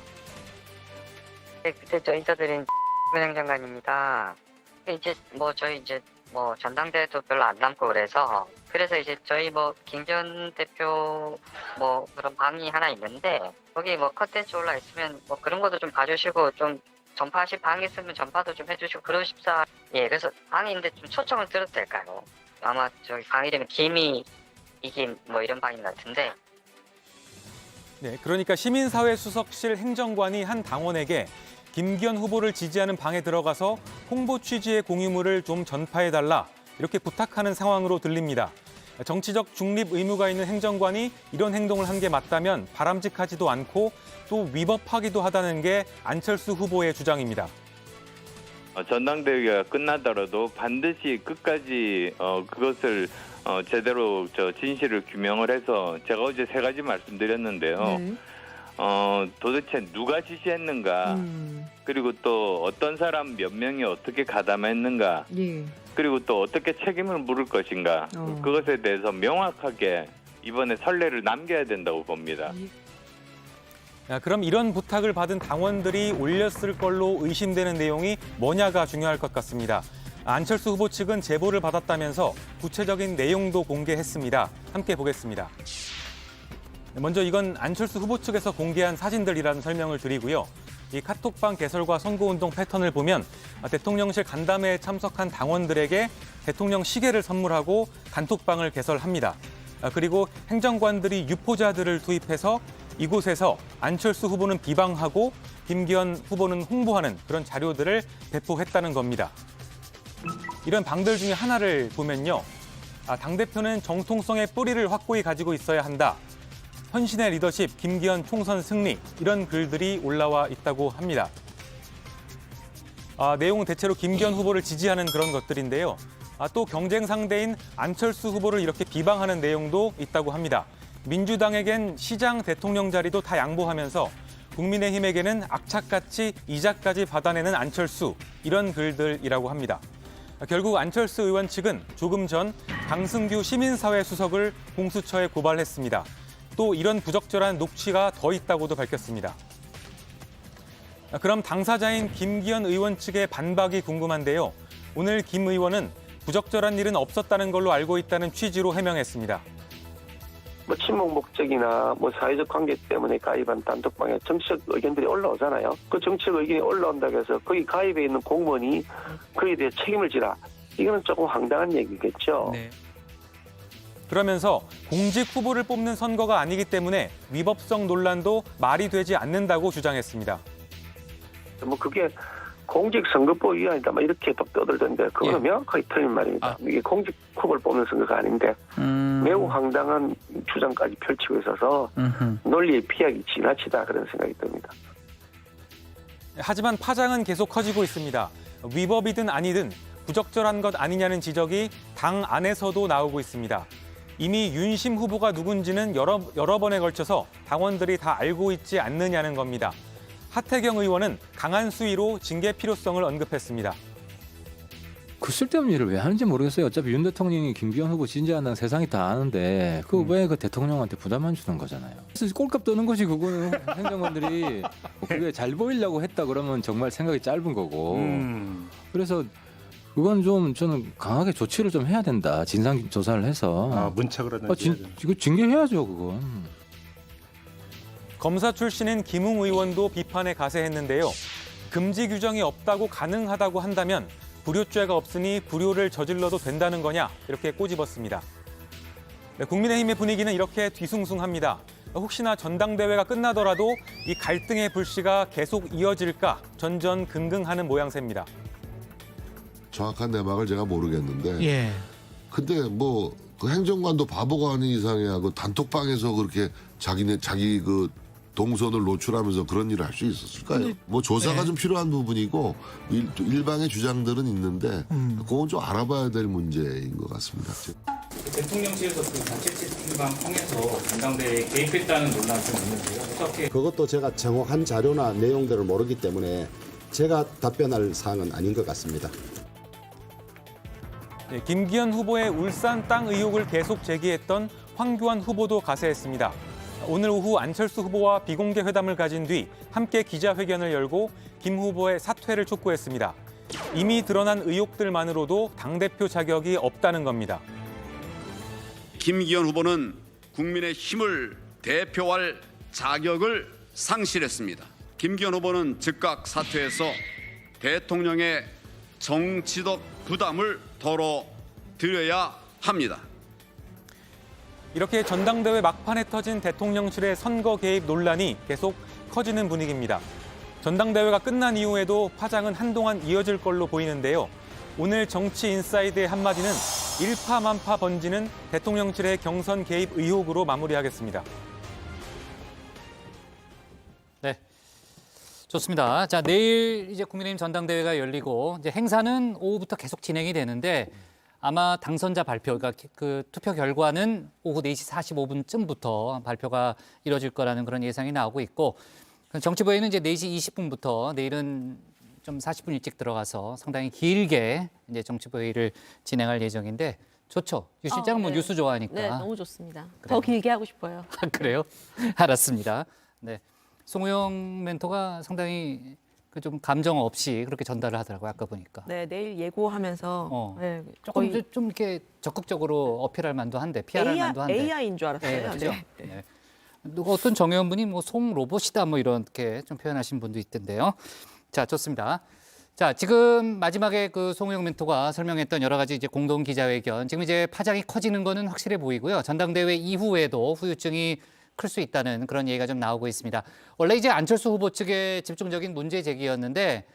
Speaker 7: 그때 저 인사드린 행정관입니다. 이제 저희 전당대회도 별로 안 남고 그래서 이제 저희 김기현 대표 그런 방이 하나 있는데 거기 컨텐츠 올라 있으면 그런 것도 좀 봐주시고 좀 전파하실 방이 있으면 전파도 좀 해주시고 그러십사. 예, 그래서 방이 있는데 좀 초청을 드려도 될까요? 아마 저기 방 이름이 김이 이긴 이런 방인 것 같은데.
Speaker 4: 네, 그러니까 시민사회수석실 행정관이 한 당원에게 김기현 후보를 지지하는 방에 들어가서 홍보 취지의 공유물을 좀 전파해달라, 이렇게 부탁하는 상황으로 들립니다. 정치적 중립 의무가 있는 행정관이 이런 행동을 한 게 맞다면 바람직하지도 않고 또 위법하기도 하다는 게 안철수 후보의 주장입니다.
Speaker 6: 전당대회가 끝나더라도 반드시 끝까지 그것을 제대로 진실을 규명을 해서 제가 어제 3가지 말씀드렸는데요. 도대체 누가 지시했는가, 그리고 또 어떤 사람 몇 명이 어떻게 가담했는가, 그리고 또 어떻게 책임을 물을 것인가, 그것에 대해서 명확하게 이번에 선례를 남겨야 된다고 봅니다.
Speaker 4: 그럼 이런 부탁을 받은 당원들이 올렸을 걸로 의심되는 내용이 뭐냐가 중요할 것 같습니다. 안철수 후보 측은 제보를 받았다면서 구체적인 내용도 공개했습니다. 함께 보겠습니다. 먼저 이건 안철수 후보 측에서 공개한 사진들이라는 설명을 드리고요. 이 카톡방 개설과 선거운동 패턴을 보면 대통령실 간담회에 참석한 당원들에게 대통령 시계를 선물하고 단톡방을 개설합니다. 그리고 행정관들이 유포자들을 투입해서 이곳에서 안철수 후보는 비방하고 김기현 후보는 홍보하는 그런 자료들을 배포했다는 겁니다. 이런 방들 중에 하나를 보면요. 당대표는 정통성의 뿌리를 확고히 가지고 있어야 한다. 헌신의 리더십, 김기현 총선 승리, 이런 글들이 올라와 있다고 합니다. 내용은 대체로 김기현 후보를 지지하는 그런 것들인데요. 또 경쟁 상대인 안철수 후보를 이렇게 비방하는 내용도 있다고 합니다. 민주당에겐 시장 대통령 자리도 다 양보하면서 국민의힘에게는 악착같이 이자까지 받아내는 안철수, 이런 글들이라고 합니다. 결국 안철수 의원 측은 조금 전 강승규 시민사회 수석을 공수처에 고발했습니다. 또 이런 부적절한 녹취가 더 있다고도 밝혔습니다. 그럼 당사자인 김기현 의원 측의 반박이 궁금한데요. 오늘 김 의원은 부적절한 일은 없었다는 걸로 알고 있다는 취지로 해명했습니다.
Speaker 8: 친목 목적이나 사회적 관계 때문에 가입한 단톡방에 정치적 의견들이 올라오잖아요. 그 정치적 의견이 올라온다고 해서 거기 가입해 있는 공무원이 거기에 대해 책임을 지라. 이거는 조금 황당한 얘기겠죠.
Speaker 4: 네. 그러면서 공직 후보를 뽑는 선거가 아니기 때문에 위법성 논란도 말이 되지 않는다고 주장했습니다.
Speaker 8: 뭐 그게 공직선거법 위반이다 막 이렇게 또 떠들던데 그거는
Speaker 22: 예.
Speaker 8: 명확하게 틀린 말입니다. 이게 공직 후보를 뽑는 선거가 아닌데 매우 황당한 주장까지 펼치고 있어서 논리의 피약이 지나치다 그런 생각이 듭니다.
Speaker 4: 하지만 파장은 계속 커지고 있습니다. 위법이든 아니든 부적절한 것 아니냐는 지적이 당 안에서도 나오고 있습니다. 이미 윤심 후보가 누군지는 여러 번에 걸쳐서 당원들이 다 알고 있지 않느냐는 겁니다. 하태경 의원은 강한 수위로 징계 필요성을 언급했습니다.
Speaker 1: 그 쓸데없는 일을 왜 하는지 모르겠어요. 어차피 윤 대통령이 김기현 후보 지지한다는 세상이 다 아는데 그 왜 그 대통령한테 부담만 주는 거잖아요. 그래서 꼴값 떠는 거지 그거요. 행정관들이 그게 잘 보이려고 했다 그러면 정말 생각이 짧은 거고. 그래서 그건 좀 저는 강하게 조치를 좀 해야 된다. 진상 조사를 해서.
Speaker 2: 문책을 하든지.
Speaker 1: 이거 징계해야죠 그건.
Speaker 4: 검사 출신인 김웅 의원도 비판에 가세했는데요. 금지 규정이 없다고 가능하다고 한다면 불효죄가 없으니 불효를 저질러도 된다는 거냐 이렇게 꼬집었습니다. 네, 국민의힘의 분위기는 이렇게 뒤숭숭합니다. 혹시나 전당대회가 끝나더라도 이 갈등의 불씨가 계속 이어질까 전전긍긍하는 모양새입니다.
Speaker 10: 정확한 내막을 제가 모르겠는데 근데 뭐 그 행정관도 바보가 아닌 이상이야 그 단톡방에서 그렇게 자기 그 동선을 노출하면서 그런 일을 할 수 있었을까요? 뭐 조사가 좀 필요한 부분이고 일방의 주장들은 있는데 그건 좀 알아봐야 될 문제인 것 같습니다.
Speaker 12: 대통령실에서 그 단체 채팅방 통해서 전당대회에 개입했다는 논란이 좀 있는데요. 어떻게?
Speaker 2: 그것도 제가 정확한 자료나 내용들을 모르기 때문에 제가 답변할 사항은 아닌 것 같습니다.
Speaker 4: 네, 김기현 후보의 울산 땅 의혹을 계속 제기했던 황교안 후보도 가세했습니다. 오늘 오후 안철수 후보와 비공개 회담을 가진 뒤 함께 기자회견을 열고 김 후보의 사퇴를 촉구했습니다. 이미 드러난 의혹들만으로도 당대표 자격이 없다는 겁니다.
Speaker 13: 김기현 후보는 국민의 힘을 대표할 자격을 상실했습니다. 김기현 후보는 즉각 사퇴해서 대통령의 정치적 부담을 덜어드려야 합니다.
Speaker 4: 이렇게 전당대회 막판에 터진 대통령실의 선거 개입 논란이 계속 커지는 분위기입니다. 전당대회가 끝난 이후에도 파장은 한동안 이어질 걸로 보이는데요. 오늘 정치인사이드의 한마디는 일파만파 번지는 대통령실의 경선 개입 의혹으로 마무리하겠습니다.
Speaker 9: 네, 좋습니다. 자, 내일 이제 국민의힘 전당대회가 열리고 이제 행사는 오후부터 계속 진행이 되는데 아마 당선자 발표, 그러니까 그 투표 결과는 오후 4시 45분쯤부터 발표가 이뤄질 거라는 그런 예상이 나오고 있고 정치부에는 이제 4시 20분부터 내일은 좀 40분 일찍 들어가서 상당히 길게 이제 정치부회의를 진행할 예정인데 좋죠. 유 실장은 뭐
Speaker 3: 네.
Speaker 9: 뉴스 좋아하니까.
Speaker 3: 네, 너무 좋습니다.
Speaker 9: 그래요.
Speaker 3: 더 길게 하고 싶어요.
Speaker 9: 그래요? 알았습니다. 네, 송우영 멘토가 상당히 그 좀 감정 없이 그렇게 전달을 하더라고요. 아까 보니까.
Speaker 3: 네, 내일 예고하면서 네,
Speaker 9: 조금 좀 이렇게 적극적으로 어필할 만도 한데 PR할 만도 한데.
Speaker 3: AI인 줄 알았어요.
Speaker 9: 네, 그렇죠?
Speaker 3: 네.
Speaker 9: 네. 누가 어떤 정 의원분이 뭐 송 로봇이다 뭐 이렇게 좀 표현하신 분도 있던데요. 자, 좋습니다. 자, 지금 마지막에 그 송우영 멘토가 설명했던 여러 가지 이제 공동 기자회견 지금 이제 파장이 커지는 거는 확실해 보이고요. 전당대회 이후에도 후유증이 클 수 있다는 그런 얘기가 좀 나오고 있습니다. 원래 이제 안철수 후보 측의 집중적인 문제 제기였는데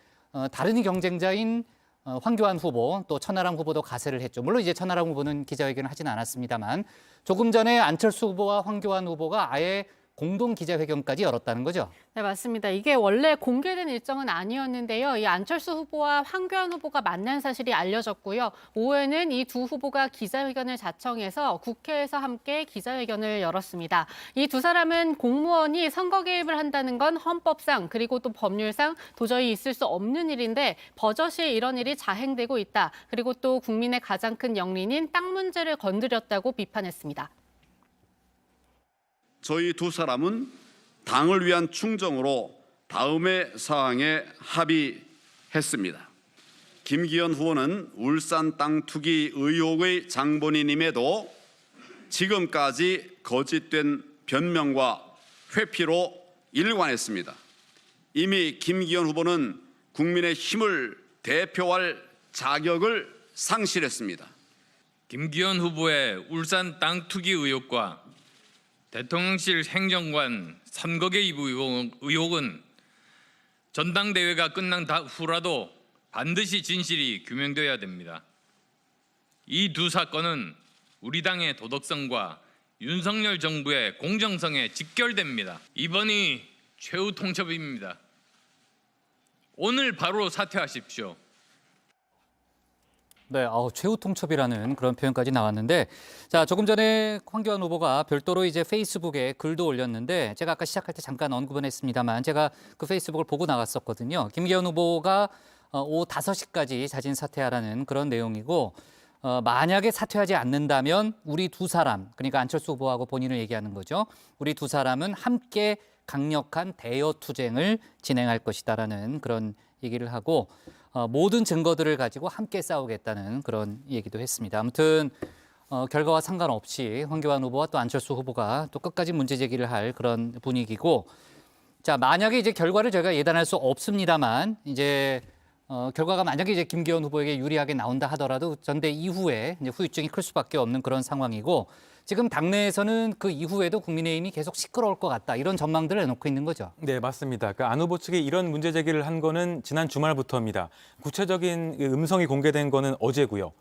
Speaker 9: 다른 경쟁자인 황교안 후보 또 천하람 후보도 가세를 했죠. 물론 이제 천하람 후보는 기자회견을 하진 않았습니다만 조금 전에 안철수 후보와 황교안 후보가 아예 공동 기자회견까지 열었다는 거죠.
Speaker 11: 네, 맞습니다. 이게 원래 공개된 일정은 아니었는데요. 이 안철수 후보와 황교안 후보가 만난 사실이 알려졌고요. 오후에는 이 두 후보가 기자회견을 자청해서 국회에서 함께 기자회견을 열었습니다. 이 두 사람은 공무원이 선거 개입을 한다는 건 헌법상 그리고 또 법률상 도저히 있을 수 없는 일인데 버젓이 이런 일이 자행되고 있다. 그리고 또 국민의 가장 큰 영린인 땅 문제를 건드렸다고 비판했습니다.
Speaker 13: 저희 두 사람은 당을 위한 충정으로 다음의 사항에 합의했습니다. 김기현 후보는 울산 땅 투기 의혹의 장본인임에도 지금까지 거짓된 변명과 회피로 일관했습니다. 이미 김기현 후보는 국민의 힘을 대표할 자격을 상실했습니다.
Speaker 14: 김기현 후보의 울산 땅 투기 의혹과 대통령실 행정관 선거 개입 의혹은 전당대회가 끝난 후라도 반드시 진실이 규명되어야 됩니다. 이 두 사건은 우리 당의 도덕성과 윤석열 정부의 공정성에 직결됩니다. 이번이 최후 통첩입니다. 오늘 바로 사퇴하십시오.
Speaker 9: 네, 최후 통첩이라는 그런 표현까지 나왔는데, 자, 조금 전에 황교안 후보가 별도로 이제 페이스북에 글도 올렸는데, 제가 아까 시작할 때 잠깐 언급은 했습니다만, 제가 그 페이스북을 보고 나갔었거든요. 김기현 후보가 오후 5시까지 자진 사퇴하라는 그런 내용이고, 만약에 사퇴하지 않는다면 우리 두 사람, 그러니까 안철수 후보하고 본인을 얘기하는 거죠. 우리 두 사람은 함께 강력한 대여 투쟁을 진행할 것이다라는 그런 얘기를 하고, 모든 증거들을 가지고 함께 싸우겠다는 그런 얘기도 했습니다. 아무튼 결과와 상관없이 황교안 후보와 또 안철수 후보가 또 끝까지 문제 제기를 할 그런 분위기고, 자, 만약에 이제 결과를 저희가 예단할 수 없습니다만, 이제 결과가 만약에 이제 김기현 후보에게 유리하게 나온다 하더라도 전대 이후에 이제 후유증이 클 수밖에 없는 그런 상황이고, 지금 당내에서는 그 이후에도 국민의힘이 계속 시끄러울 것 같다, 이런 전망들을 내놓고 있는 거죠.
Speaker 4: 네, 맞습니다. 그러니까 안 후보 측이 이런 문제 제기를 한 거는 지난 주말부터입니다. 구체적인 음성이 공개된 거는 어제고요.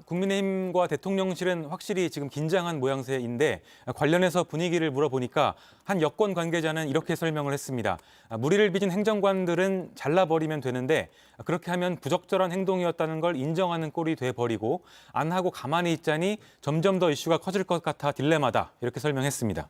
Speaker 4: 국민의힘과 대통령실은 확실히 지금 긴장한 모양새인데, 관련해서 분위기를 물어보니까 한 여권 관계자는 이렇게 설명을 했습니다. 무리를 빚은 행정관들은 잘라버리면 되는데 그렇게 하면 부적절한 행동이었다는 걸 인정하는 꼴이 돼버리고 안 하고 가만히 있자니 점점 더 이슈가 커질 것 같아 딜레마다, 이렇게 설명했습니다.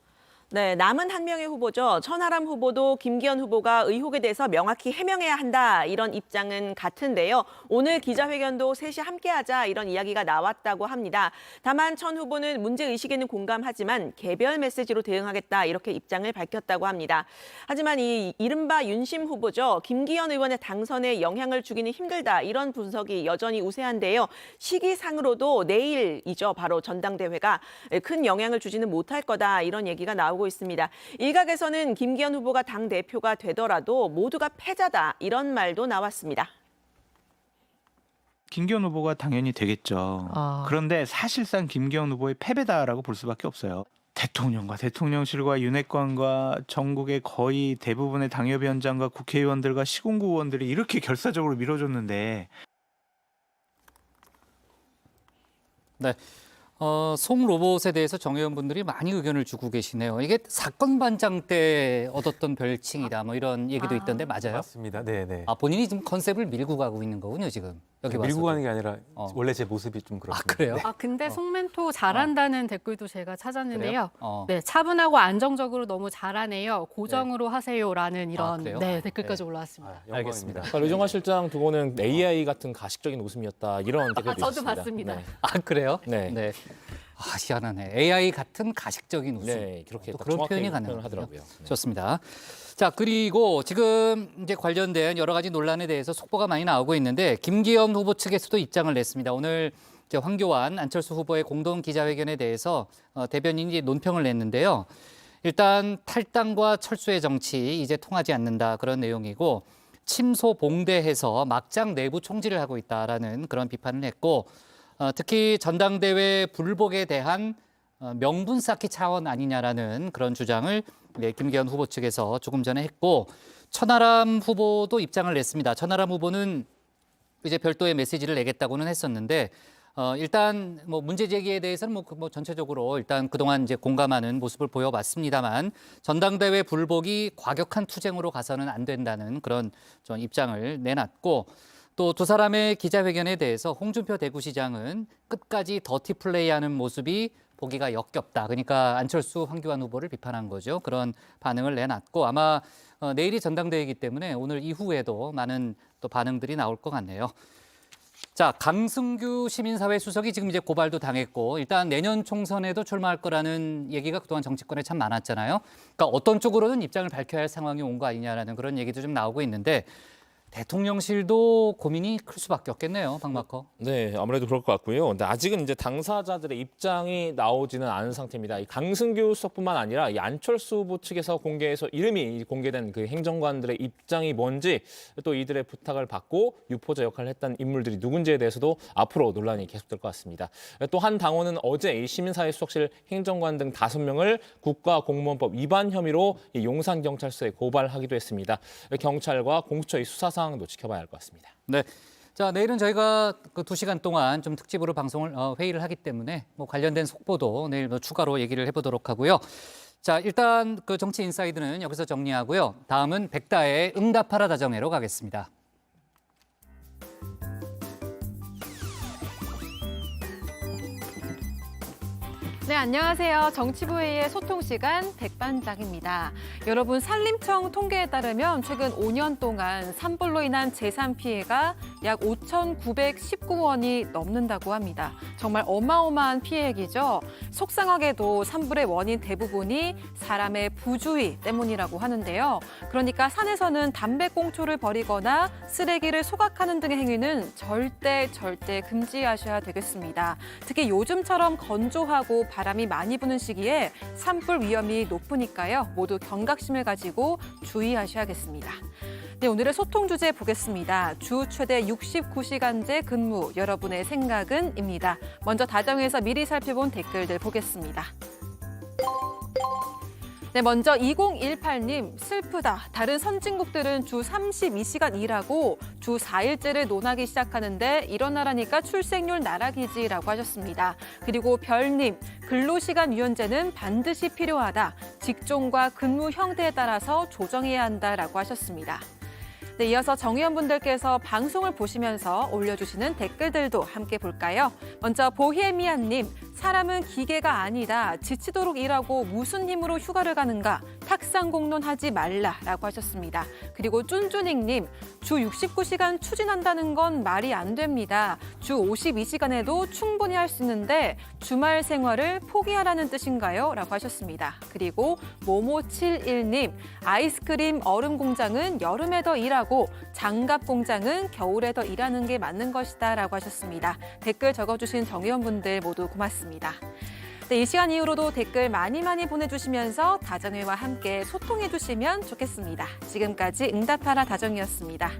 Speaker 3: 네, 남은 한 명의 후보죠. 천하람 후보도 김기현 후보가 의혹에 대해서 명확히 해명해야 한다, 이런 입장은 같은데요. 오늘 기자회견도 셋이 함께하자, 이런 이야기가 나왔다고 합니다. 다만 천 후보는 문제의식에는 공감하지만 개별 메시지로 대응하겠다, 이렇게 입장을 밝혔다고 합니다. 하지만 이 이른바 윤심 후보죠. 김기현 의원의 당선에 영향을 주기는 힘들다, 이런 분석이 여전히 우세한데요. 시기상으로도 내일이죠. 바로 전당대회가 큰 영향을 주지는 못할 거다, 이런 얘기가 나오고 있습니다. 일각에서는 김기현 후보가 당대표가 되더라도 모두가 패자다, 이런 말도 나왔습니다.
Speaker 15: 김기현 후보가 당연히 되겠죠. 그런데 사실상 김기현 후보의 패배다라고 볼 수밖에 없어요. 대통령과 대통령실과 윤핵관과 전국의 거의 대부분의 당협위원장과 국회의원들과 시군구 의원들이 이렇게 결사적으로 밀어줬는데.
Speaker 9: 네. 송 로봇에 대해서 정 의원분들이 많이 의견을 주고 계시네요. 이게 사건 반장 때 얻었던 별칭이다, 뭐 이런 얘기도 있던데 맞아요?
Speaker 4: 맞습니다. 네, 네.
Speaker 9: 본인이 지금 컨셉을 밀고 가고 있는 거군요, 지금. 여기 와서.
Speaker 4: 밀고 가는 게 아니라 원래 제 모습이 좀 그렇습니다.
Speaker 9: 그래요?
Speaker 11: 근데 송멘토 잘한다는 댓글도 제가 찾았는데요.
Speaker 9: 그래요?
Speaker 11: 네, 차분하고 안정적으로 너무 잘하네요. 고정으로 하세요라는 이런
Speaker 9: 그래요?
Speaker 11: 댓글까지 올라왔습니다.
Speaker 9: 알겠습니다.
Speaker 23: 그러니까 류정화 실장 두고는 AI 같은 가식적인 웃음이었다, 이런 댓글도
Speaker 11: 저도
Speaker 23: 있었습니다.
Speaker 11: 봤습니다.
Speaker 23: 네.
Speaker 9: 그래요?
Speaker 23: 네.
Speaker 9: 희한하네. AI 같은 가식적인 웃음.
Speaker 23: 네, 그렇게
Speaker 9: 또
Speaker 23: 딱
Speaker 9: 그런
Speaker 23: 정확하게
Speaker 9: 표현이 가능하군요.
Speaker 23: 표현을 하더라고요. 네.
Speaker 9: 좋습니다. 자, 그리고 지금 이제 관련된 여러 가지 논란에 대해서 속보가 많이 나오고 있는데, 김기현 후보 측에서도 입장을 냈습니다. 오늘 이제 황교안, 안철수 후보의 공동 기자회견에 대해서 대변인이 논평을 냈는데요. 일단 탈당과 철수의 정치 이제 통하지 않는다, 그런 내용이고, 침소 봉대해서 막장 내부 총질을 하고 있다라는 그런 비판을 했고, 특히 전당대회 불복에 대한 명분 쌓기 차원 아니냐라는 그런 주장을 김기현 후보 측에서 조금 전에 했고, 천하람 후보도 입장을 냈습니다. 천하람 후보는 이제 별도의 메시지를 내겠다고는 했었는데, 일단 뭐 문제 제기에 대해서는 뭐 전체적으로 일단 그동안 이제 공감하는 모습을 보여봤습니다만, 전당대회 불복이 과격한 투쟁으로 가서는 안 된다는 그런 좀 입장을 내놨고, 또 두 사람의 기자회견에 대해서 홍준표 대구시장은 끝까지 더티 플레이하는 모습이 보기가 역겹다. 그러니까 안철수, 황교안 후보를 비판한 거죠. 그런 반응을 내놨고, 아마 내일이 전당대회이기 때문에 오늘 이후에도 많은 또 반응들이 나올 것 같네요. 자, 강승규 시민사회 수석이 지금 이제 고발도 당했고, 일단 내년 총선에도 출마할 거라는 얘기가 그동안 정치권에 참 많았잖아요. 그러니까 어떤 쪽으로는 입장을 밝혀야 할 상황이 온 거 아니냐라는 그런 얘기도 좀 나오고 있는데, 대통령실도 고민이 클 수밖에 없겠네요, 박마커.
Speaker 23: 네, 아무래도 그럴 것 같고요. 근데 아직은 이제 당사자들의 입장이 나오지는 않은 상태입니다. 이 강승규 수석뿐만 아니라 이 안철수 후보 측에서 공개해서 이름이 공개된 그 행정관들의 입장이 뭔지, 또 이들의 부탁을 받고 유포자 역할을 했던 인물들이 누군지에 대해서도 앞으로 논란이 계속될 것 같습니다. 또 한 당원은 어제 이 시민사회수석실 행정관 등 5명을 국가공무원법 위반 혐의로 이 용산경찰서에 고발하기도 했습니다. 경찰과 공수처의 수사 상황도 지켜봐야 할 것 같습니다.
Speaker 9: 네. 자, 내일은 저희가 그 2시간 동안 좀 특집으로 회의를 하기 때문에 뭐 관련된 속보도 내일 추가로 얘기를 해보도록 하고요. 자, 일단 그 정치 인사이드는 여기서 정리하고요. 다음은 백다의 응답하라 다정회로 가겠습니다.
Speaker 16: 네, 안녕하세요. 정치부회의의 소통시간 백반장입니다. 여러분, 산림청 통계에 따르면 최근 5년 동안 산불로 인한 재산 피해가 약 5,919원이 넘는다고 합니다. 정말 어마어마한 피해액이죠. 속상하게도 산불의 원인 대부분이 사람의 부주의 때문이라고 하는데요. 그러니까 산에서는 담배꽁초를 버리거나 쓰레기를 소각하는 등의 행위는 절대 금지하셔야 되겠습니다. 특히 요즘처럼 건조하고 바람이 많이 부는 시기에 산불 위험이 높으니까요. 모두 경각심을 가지고 주의하셔야겠습니다. 네, 오늘의 소통 주제 보겠습니다. 주 최대 69시간제 근무, 여러분의 생각은?입니다. 먼저 다정회에서 미리 살펴본 댓글들 보겠습니다. 네, 먼저 2018님, 슬프다. 다른 선진국들은 주 32시간 일하고 주 4일제를 논하기 시작하는데 일어나라니까 출생률 나락이지라고 하셨습니다. 그리고 별님, 근로시간 유연제는 반드시 필요하다. 직종과 근무 형태에 따라서 조정해야 한다라고 하셨습니다. 네, 이어서 정의원분들께서 방송을 보시면서 올려주시는 댓글들도 함께 볼까요? 먼저 보헤미안님, 사람은 기계가 아니다. 지치도록 일하고 무슨 힘으로 휴가를 가는가? 탁상공론하지 말라라고 하셨습니다. 그리고 쭌쭈닝님, 주 69시간 추진한다는 건 말이 안 됩니다. 주 52시간에도 충분히 할 수 있는데 주말 생활을 포기하라는 뜻인가요? 라고 하셨습니다. 그리고 모모71님, 아이스크림 얼음 공장은 여름에 더 일하고 장갑 공장은 겨울에 더 일하는 게 맞는 것이다 라고 하셨습니다. 댓글 적어주신 정의원분들 모두 고맙습니다. 네, 이 시간 이후로도 댓글 많이 보내주시면서 다정회와 함께 소통해주시면 좋겠습니다. 지금까지 응답하라 다정이었습니다.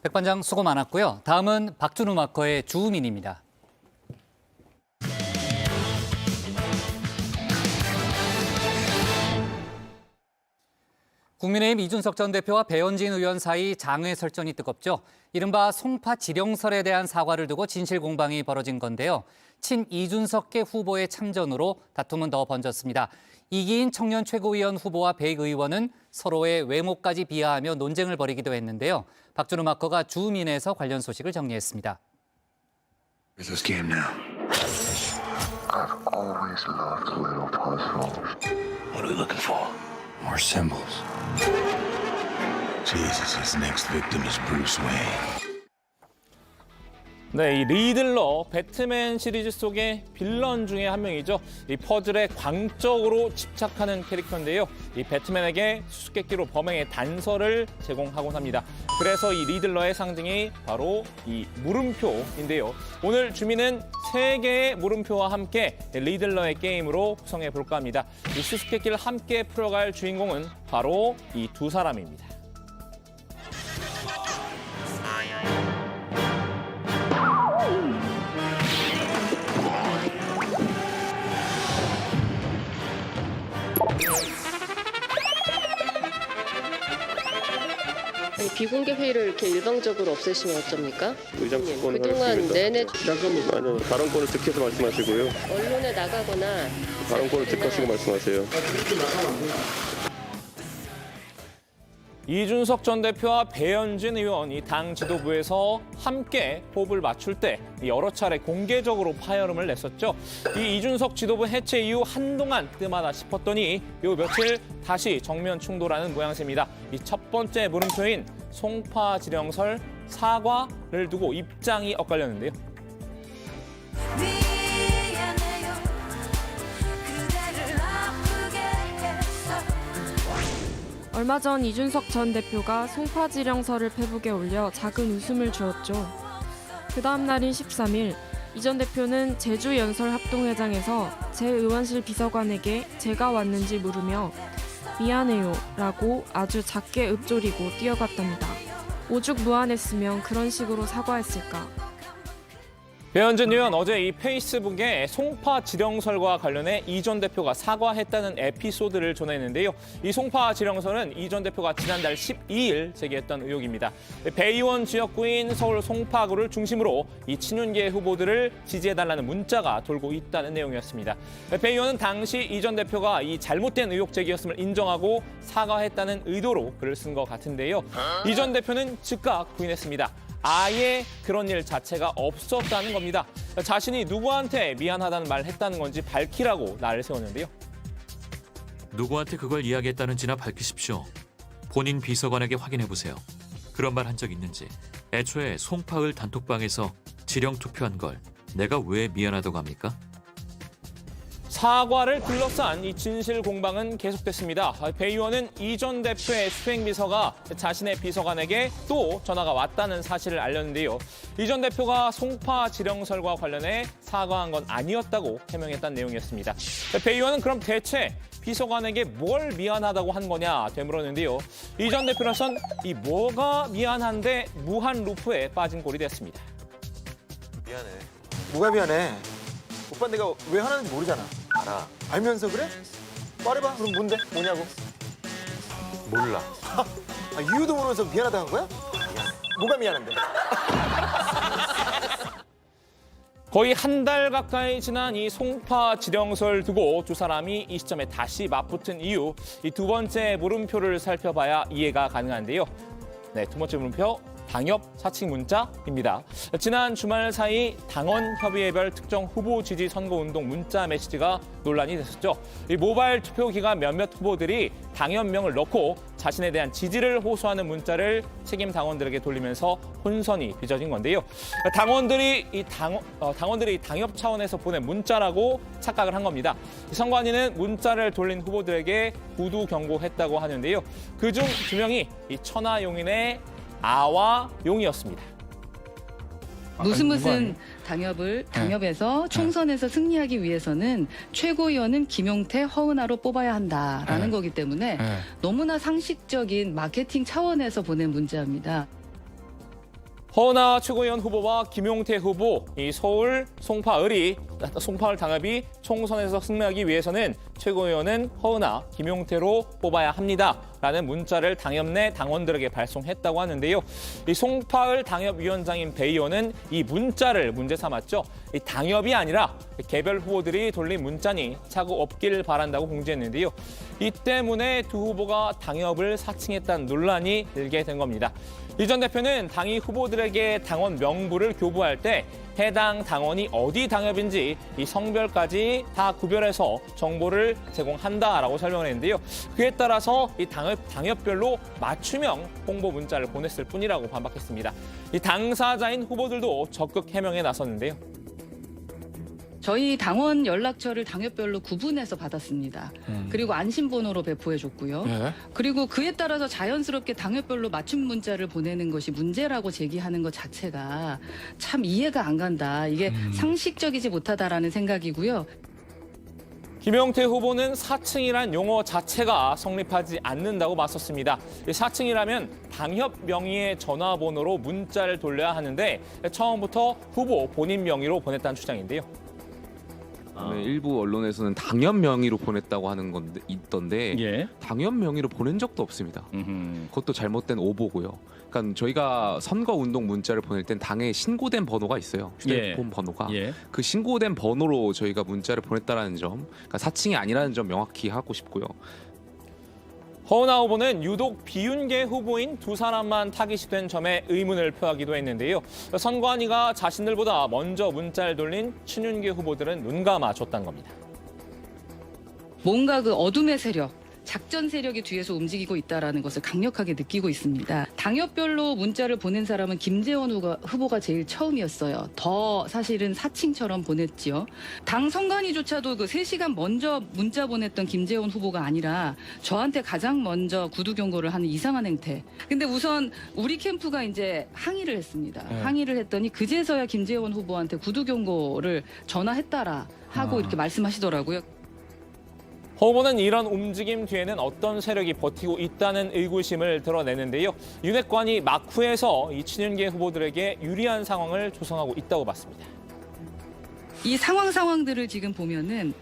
Speaker 9: 백반장 수고 많았고요. 다음은 박준우 마커의 주우민입니다. 국민의힘 이준석 전 대표와 배현진 의원 사이 장외 설전이 뜨겁죠. 이른바 송파 지령설에 대한 사과를 두고 진실 공방이 벌어진 건데요. 친 이준석계 후보의 참전으로 다툼은 더 번졌습니다. 이기인 청년 최고위원 후보와 백 의원은 서로의 외모까지 비하하며 논쟁을 벌이기도 했는데요. 박준우 마커가 주민에서 관련 소식을 정리했습니다.
Speaker 17: This game now. I've always loved little puzzles. What are we looking for? More symbols. Jesus, his next victim is Bruce Wayne.
Speaker 23: 네, 이 리들러 배트맨 시리즈 속의 빌런 중에 한 명이죠. 이 퍼즐에 광적으로 집착하는 캐릭터인데요. 이 배트맨에게 수수께끼로 범행의 단서를 제공하곤 합니다. 그래서 이 리들러의 상징이 바로 이 물음표인데요. 오늘 주민은 3개의 물음표와 함께 리들러의 게임으로 구성해 볼까 합니다. 이 수수께끼를 함께 풀어갈 주인공은 바로 이 2사람입니다.
Speaker 18: 아니, 비공개 회의를 이렇게 일방적으로 없애시면 어쩝니까?
Speaker 19: 의장 특권을
Speaker 18: 그동안 내내
Speaker 19: 잠깐만요. 발언권을 득해서 말씀하시고요.
Speaker 18: 언론에 나가거나
Speaker 19: 발언권을 득하시고 말씀하세요.
Speaker 23: 이준석 전 대표와 배현진 의원이 당 지도부에서 함께 호흡을 맞출 때 여러 차례 공개적으로 파열음을 냈었죠. 이 이준석 지도부 해체 이후 한동안 뜸하다 싶었더니 요 며칠 다시 정면 충돌하는 모양새입니다. 이 첫 번째 물음표인 송파 지령설 사과를 두고 입장이 엇갈렸는데요.
Speaker 5: 얼마 전 이준석 전 대표가 송파 지령서를 페북에 올려 작은 웃음을 주었죠. 그 다음 날인 13일 이 전 대표는 제주연설합동회장에서 제 의원실 비서관에게 제가 왔는지 물으며 미안해요 라고 아주 작게 읊조리고 뛰어갔답니다. 오죽 무안했으면 그런 식으로 사과했을까.
Speaker 23: 배현진 의원 어제 이 페이스북에 송파 지령설과 관련해 이 전 대표가 사과했다는 에피소드를 전했는데요. 이 송파 지령설은 이 전 대표가 지난달 12일 제기했던 의혹입니다. 배 의원 지역구인 서울 송파구를 중심으로 이 친윤계 후보들을 지지해달라는 문자가 돌고 있다는 내용이었습니다. 배 의원은 당시 이 전 대표가 이 잘못된 의혹 제기였음을 인정하고 사과했다는 의도로 글을 쓴 것 같은데요. 이 전 대표는 즉각 부인했습니다. 아예 그런 일 자체가 없었다는 겁니다. 자신이 누구한테 미안하다는 말을 했다는 건지 밝히라고 날을 세웠는데요.
Speaker 20: 누구한테 그걸 이야기했다는지나 밝히십시오. 본인 비서관에게 확인해보세요. 그런 말 한 적 있는지. 애초에 송파을 단톡방에서 지령 투표한 걸 내가 왜 미안하다고 합니까?
Speaker 23: 사과를 둘러싼 이 진실 공방은 계속됐습니다. 배 의원은 이 전 대표의 수행비서가 자신의 비서관에게 또 전화가 왔다는 사실을 알렸는데요. 이 전 대표가 송파 지령설과 관련해 사과한 건 아니었다고 해명했다는 내용이었습니다. 배 의원은 그럼 대체 비서관에게 뭘 미안하다고 한 거냐 되물었는데요. 이 전 대표로선 이 뭐가 미안한데 무한 루프에 빠진 꼴이 됐습니다.
Speaker 21: 미안해. 뭐가 미안해? 오빠 내가 왜 화나는지 모르잖아. 알아. 알면서 그래? 말해봐. 그럼 뭔데? 뭐냐고? 몰라. 이유도 모르면서 미안하다 한 거야? 미안해. 뭐가 미안한데?
Speaker 23: 거의 한 달 가까이 지난 이 송파 지령설 두고 두 사람이 이 시점에 다시 맞붙은 이유, 이 두 번째 물음표를 살펴봐야 이해가 가능한데요. 네, 두 번째 물음표. 당협 사칭 문자입니다. 지난 주말 사이 당원 협의회별 특정 후보 지지 선거운동 문자 메시지가 논란이 됐었죠. 이 모바일 투표 기간 몇몇 후보들이 당협명을 넣고 자신에 대한 지지를 호소하는 문자를 책임 당원들에게 돌리면서 혼선이 빚어진 건데요. 당원들이 당협 차원에서 보낸 문자라고 착각을 한 겁니다. 선관위는 문자를 돌린 후보들에게 구두 경고했다고 하는데요. 그중 2명이 이 천하용인의 아와 용이었습니다.
Speaker 24: 무슨 당협에서 총선에서 승리하기 위해서는 최고위원은 김용태, 허은하로 뽑아야 한다라는 거기 때문에 너무나 상식적인 마케팅 차원에서 보낸 문자입니다.
Speaker 23: 허은하 최고위원 후보와 김용태 후보, 이 서울 송파을 당협이 총선에서 승리하기 위해서는 최고위원은 허은하, 김용태로 뽑아야 합니다라는 문자를 당협 내 당원들에게 발송했다고 하는데요. 이 송파을 당협위원장인 배 의원은 이 문자를 문제 삼았죠. 이 당협이 아니라 개별 후보들이 돌린 문자니 착오 없길 바란다고 공지했는데요. 이 때문에 두 후보가 당협을 사칭했다는 논란이 일게 된 겁니다. 이 전 대표는 당이 후보들에게 당원 명부를 교부할 때 해당 당원이 어디 당협인지 이 성별까지 다 구별해서 정보를 제공한다라고 설명을 했는데요. 그에 따라서 이 당협별로 맞춤형 홍보 문자를 보냈을 뿐이라고 반박했습니다. 이 당사자인 후보들도 적극 해명에 나섰는데요.
Speaker 24: 저희 당원 연락처를 당협별로 구분해서 받았습니다. 그리고 안심번호로 배포해줬고요. 그리고 그에 따라서 자연스럽게 당협별로 맞춤 문자를 보내는 것이 문제라고 제기하는 것 자체가 참 이해가 안 간다. 이게 상식적이지 못하다라는 생각이고요.
Speaker 23: 김용태 후보는 사칭이란 용어 자체가 성립하지 않는다고 맞섰습니다. 사칭이라면 당협 명의의 전화번호로 문자를 돌려야 하는데 처음부터 후보 본인 명의로 보냈다는 주장인데요.
Speaker 25: 일부 언론에서는 당협 명의로 보냈다고 하는 건데 있던데 당협 명의로 보낸 적도 없습니다. 그것도 잘못된 오보고요. 그러니까 저희가 선거운동 문자를 보낼 땐 당에 신고된 번호가 있어요. 휴대폰 번호가. 그 신고된 번호로 저희가 문자를 보냈다는 점, 그러니까 사칭이 아니라는 점 명확히 하고 싶고요.
Speaker 23: 허은하 후보는 유독 비윤계 후보인 두 사람만 타깃이 된 점에 의문을 표하기도 했는데요. 선관위가 자신들보다 먼저 문자를 돌린 친윤계 후보들은 눈감아 줬다는 겁니다.
Speaker 24: 뭔가 그 어둠의 세력, 작전 세력이 뒤에서 움직이고 있다라는 것을 강력하게 느끼고 있습니다. 당협별로 문자를 보낸 사람은 김재원 후보가 제일 처음이었어요. 더 사실은 사칭처럼 보냈지요. 당 선관위조차도 그 3시간 먼저 문자 보냈던 김재원 후보가 아니라 저한테 가장 먼저 구두 경고를 하는 이상한 행태. 근데 우선 우리 캠프가 이제 항의를 했습니다. 항의를 했더니 그제서야 김재원 후보한테 구두 경고를 전화했다라 하고 이렇게 말씀하시더라고요.
Speaker 23: 허 후보는 이런 움직임 뒤에는 어떤 세력이 버티고 있다는 의구심을 드러내는데요. 윤핵관이 막후에서 이 친윤계 후보들에게 유리한 상황을 조성하고 있다고 봤습니다.
Speaker 24: 이 상황들을 지금 보면은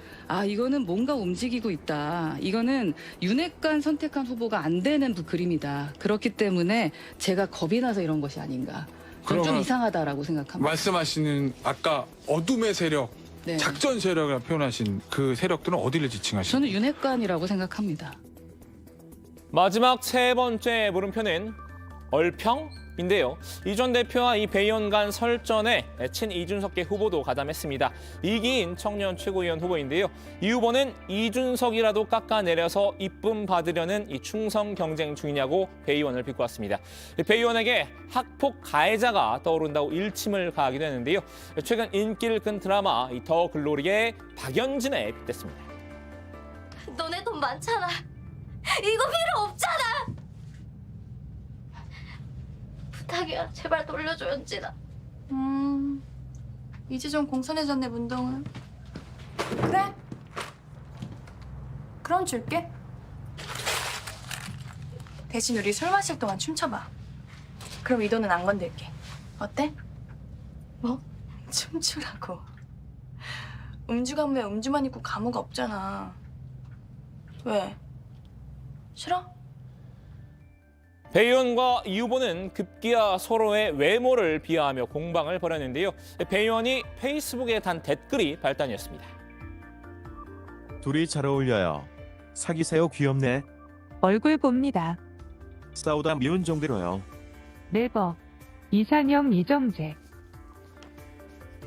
Speaker 24: 이거는 뭔가 움직이고 있다. 이거는 윤핵관 선택한 후보가 안 되는 그림이다. 그렇기 때문에 제가 겁이 나서 이런 것이 아닌가. 좀 이상하다라고 생각합니다.
Speaker 1: 말씀하시는 아까 어둠의 세력,
Speaker 24: 네.
Speaker 1: 작전 세력이라고 표현하신 그 세력들은 어디를 지칭하시나요?
Speaker 24: 저는 윤핵관이라고 생각합니다.
Speaker 23: 마지막 3번째 물음표는 얼평인데요. 이 전 대표와 이 배의원 간 설전에 친 이준석계 후보도 가담했습니다. 이기인 청년 최고위원 후보인데요. 이 후보는 이준석이라도 깎아내려서 이쁨 받으려는 이 충성 경쟁 중이냐고 배의원을 비꼬았습니다. 배의원에게 학폭 가해자가 떠오른다고 일침을 가하기도 했는데요. 최근 인기를 끈 드라마 이 더 글로리의 박연진에 빗댔습니다.
Speaker 6: 너네 돈 많잖아. 이거 필요 없잖아. 부탁이야. 제발 돌려줘, 연진아.
Speaker 7: 이제 좀 공손해졌네, 문동은. 그래. 그럼 줄게. 대신 우리 술 마실 동안 춤춰봐. 그럼 이 돈은 안 건들게. 어때? 뭐? 춤추라고. 음주 가무에 음주만 있고 감옥 없잖아. 왜? 싫어?
Speaker 23: 배 의원과 이 후보는 급기야 서로의 외모를 비하하며 공방을 벌였는데요. 배 의원이 페이스북에 단 댓글이 발단이었습니다.
Speaker 8: 둘이 잘 어울려요. 사귀세요. 귀엽네.
Speaker 22: 얼굴 봅니다.
Speaker 8: 싸우다 미운 정도로요.
Speaker 22: 네버. 이상형 이정재.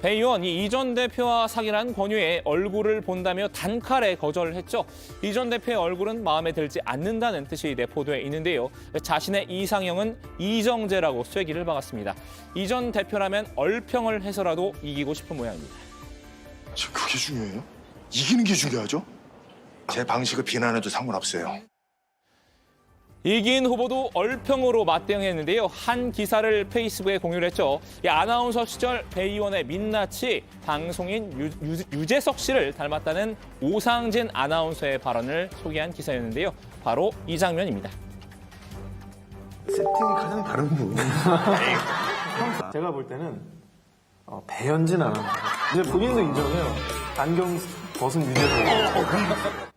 Speaker 23: 배 의원이 이 전 대표와 사귀란 권유에 얼굴을 본다며 단칼에 거절을 했죠. 이 전 대표의 얼굴은 마음에 들지 않는다는 뜻이 내포돼 있는데요. 자신의 이상형은 이정재라고 쐐기를 박았습니다. 이 전 대표라면 얼평을 해서라도 이기고 싶은 모양입니다.
Speaker 26: 지금 그게 중요해요? 이기는 게 중요하죠? 제 방식을 비난해도 상관없어요.
Speaker 23: 이기인 후보도 얼평으로 맞대응했는데요. 한 기사를 페이스북에 공유를 했죠. 이 아나운서 시절 배 의원의 민낯이 방송인 유재석 씨를 닮았다는 오상진 아나운서의 발언을 소개한 기사였는데요. 바로 이 장면입니다.
Speaker 21: 세팅이 가장 다른 분. 제가 볼 때는 배현진 아나운서. 이제 본인도 인정해요. 안경 벗은 유재석.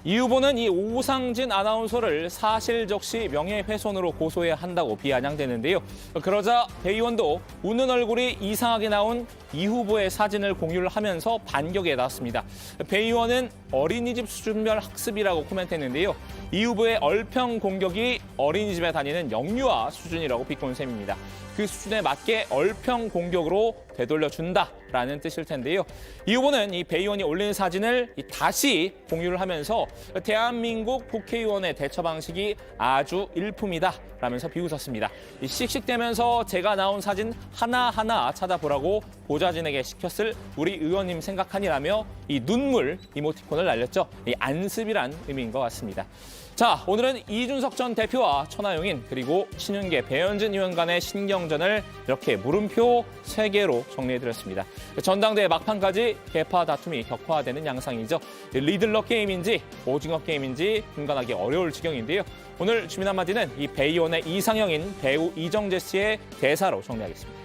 Speaker 23: 이 후보는 이 오상진 아나운서를 사실적시 명예훼손으로 고소해야 한다고 비아냥대는데요. 그러자 배 의원도 웃는 얼굴이 이상하게 나온 이 후보의 사진을 공유를 하면서 반격에 나왔습니다. 배 의원은 어린이집 수준별 학습이라고 코멘트했는데요. 이 후보의 얼평 공격이 어린이집에 다니는 영유아 수준이라고 비꼰 셈입니다. 그 수준에 맞게 얼평 공격으로 되돌려준다라는 뜻일 텐데요. 이 후보는 이 배 의원이 올린 사진을 다시 공유를 하면서 대한민국 국회의원의 대처 방식이 아주 일품이다라면서 비웃었습니다. 씩씩대면서 제가 나온 사진 하나하나 찾아보라고 보좌진에게 시켰을 우리 의원님 생각하니라며 이 눈물 이모티콘을 날렸죠. 이 안습이란 의미인 것 같습니다. 자, 오늘은 이준석 전 대표와 천하용인 그리고 친윤계 배현진 의원 간의 신경전을 이렇게 물음표 3개로 정리해드렸습니다. 전당대회 막판까지 개파 다툼이 격화되는 양상이죠. 리들러 게임인지 오징어 게임인지 분간하기 어려울 지경인데요. 오늘 주민 한마디는 이 배 의원의 이상형인 배우 이정재 씨의 대사로 정리하겠습니다.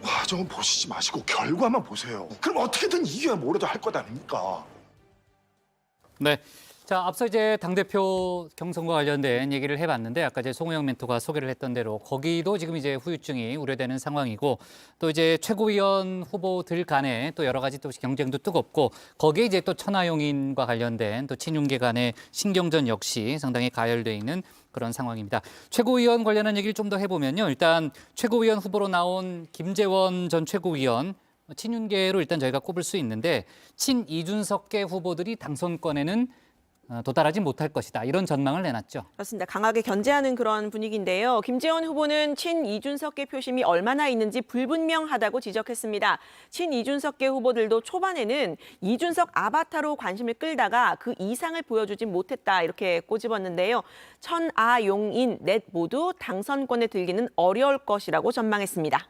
Speaker 26: 과정은 보시지 마시고 결과만 보세요. 그럼 어떻게든 이겨야 뭐라도 할 것 아닙니까?
Speaker 9: 네. 자, 앞서 이제 당대표 경선과 관련된 얘기를 해봤는데 아까 이제 송우영 멘토가 소개를 했던 대로 거기도 지금 이제 후유증이 우려되는 상황이고 또 이제 최고위원 후보들 간에 또 여러 가지 또 경쟁도 뜨겁고 거기에 이제 또 천하용인과 관련된 또 친윤계 간의 신경전 역시 상당히 가열돼 있는 그런 상황입니다. 최고위원 관련한 얘기를 좀 더 해보면요. 일단 최고위원 후보로 나온 김재원 전 최고위원 친윤계로 일단 저희가 꼽을 수 있는데 친 이준석계 후보들이 당선권에는 도달하지 못할 것이다. 이런 전망을 내놨죠.
Speaker 2: 그렇습니다. 강하게 견제하는 그런 분위기인데요. 김재원 후보는 친 이준석계 표심이 얼마나 있는지 불분명하다고 지적했습니다. 친 이준석계 후보들도 초반에는 이준석 아바타로 관심을 끌다가 그 이상을 보여주지 못했다 이렇게 꼬집었는데요. 천아, 용인, 넷 모두 당선권에 들기는 어려울 것이라고 전망했습니다.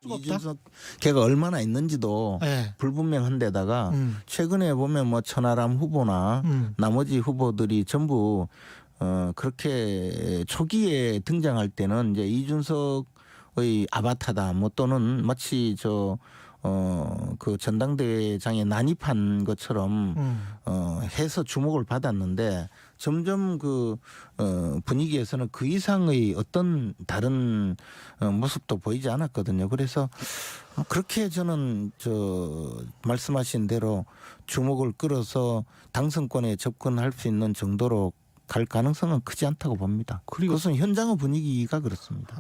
Speaker 3: 이준석 걔가 얼마나 있는지도 불분명한 데다가 최근에 보면 뭐 천하람 후보나 나머지 후보들이 전부 그렇게 초기에 등장할 때는 이제 이준석의 아바타다 뭐 또는 마치 그 전당대회장에 난입한 것처럼 해서 주목을 받았는데 점점 그 분위기에서는 그 이상의 어떤 다른 모습도 보이지 않았거든요. 그래서 그렇게 저는 말씀하신 대로 주목을 끌어서 당선권에 접근할 수 있는 정도로 갈 가능성은 크지 않다고 봅니다. 그것은 현장의 분위기가 그렇습니다.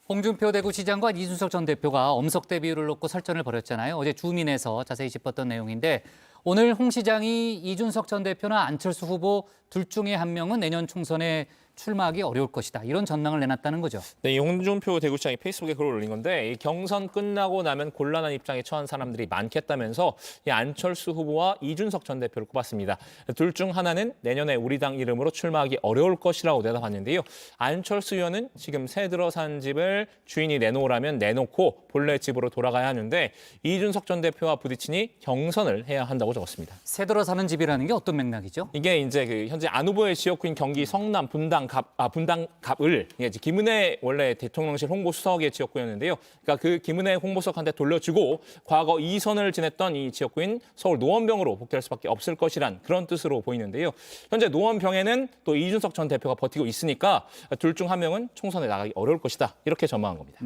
Speaker 9: 홍준표 대구시장과 이준석 전 대표가 엄석 대비를 놓고 설전을 벌였잖아요. 어제 주민에서 자세히 짚었던 내용인데 오늘 홍 시장이 이준석 전 대표나 안철수 후보 둘 중에 한 명은 내년 총선에 출마하기 어려울 것이다. 이런 전망을 내놨다는 거죠.
Speaker 23: 네, 이 홍준표 대구시장이 페이스북에 글을 올린 건데 이 경선 끝나고 나면 곤란한 입장에 처한 사람들이 많겠다면서 이 안철수 후보와 이준석 전 대표를 꼽았습니다. 둘 중 하나는 내년에 우리 당 이름으로 출마하기 어려울 것이라고 대답했는데요. 안철수 의원은 지금 새 들어 산 집을 주인이 내놓으라면 내놓고 본래 집으로 돌아가야 하는데 이준석 전 대표와 부딪히니 경선을 해야 한다고 적었습니다.
Speaker 9: 새 들어 사는 집이라는 게 어떤 맥락이죠?
Speaker 23: 이게 이제 그 현재 안 후보의 지역구인 경기 성남 분당갑을 이제 김은혜 원래 대통령실 홍보수석의 지역구였는데요. 그러니까 그 김은혜 홍보수석한테 돌려주고 과거 2선을 지냈던 이 지역구인 서울 노원병으로 복귀할 수밖에 없을 것이란 그런 뜻으로 보이는데요. 현재 노원병에는 또 이준석 전 대표가 버티고 있으니까 둘 중 한 명은 총선에 나가기 어려울 것이다. 이렇게 전망한 겁니다.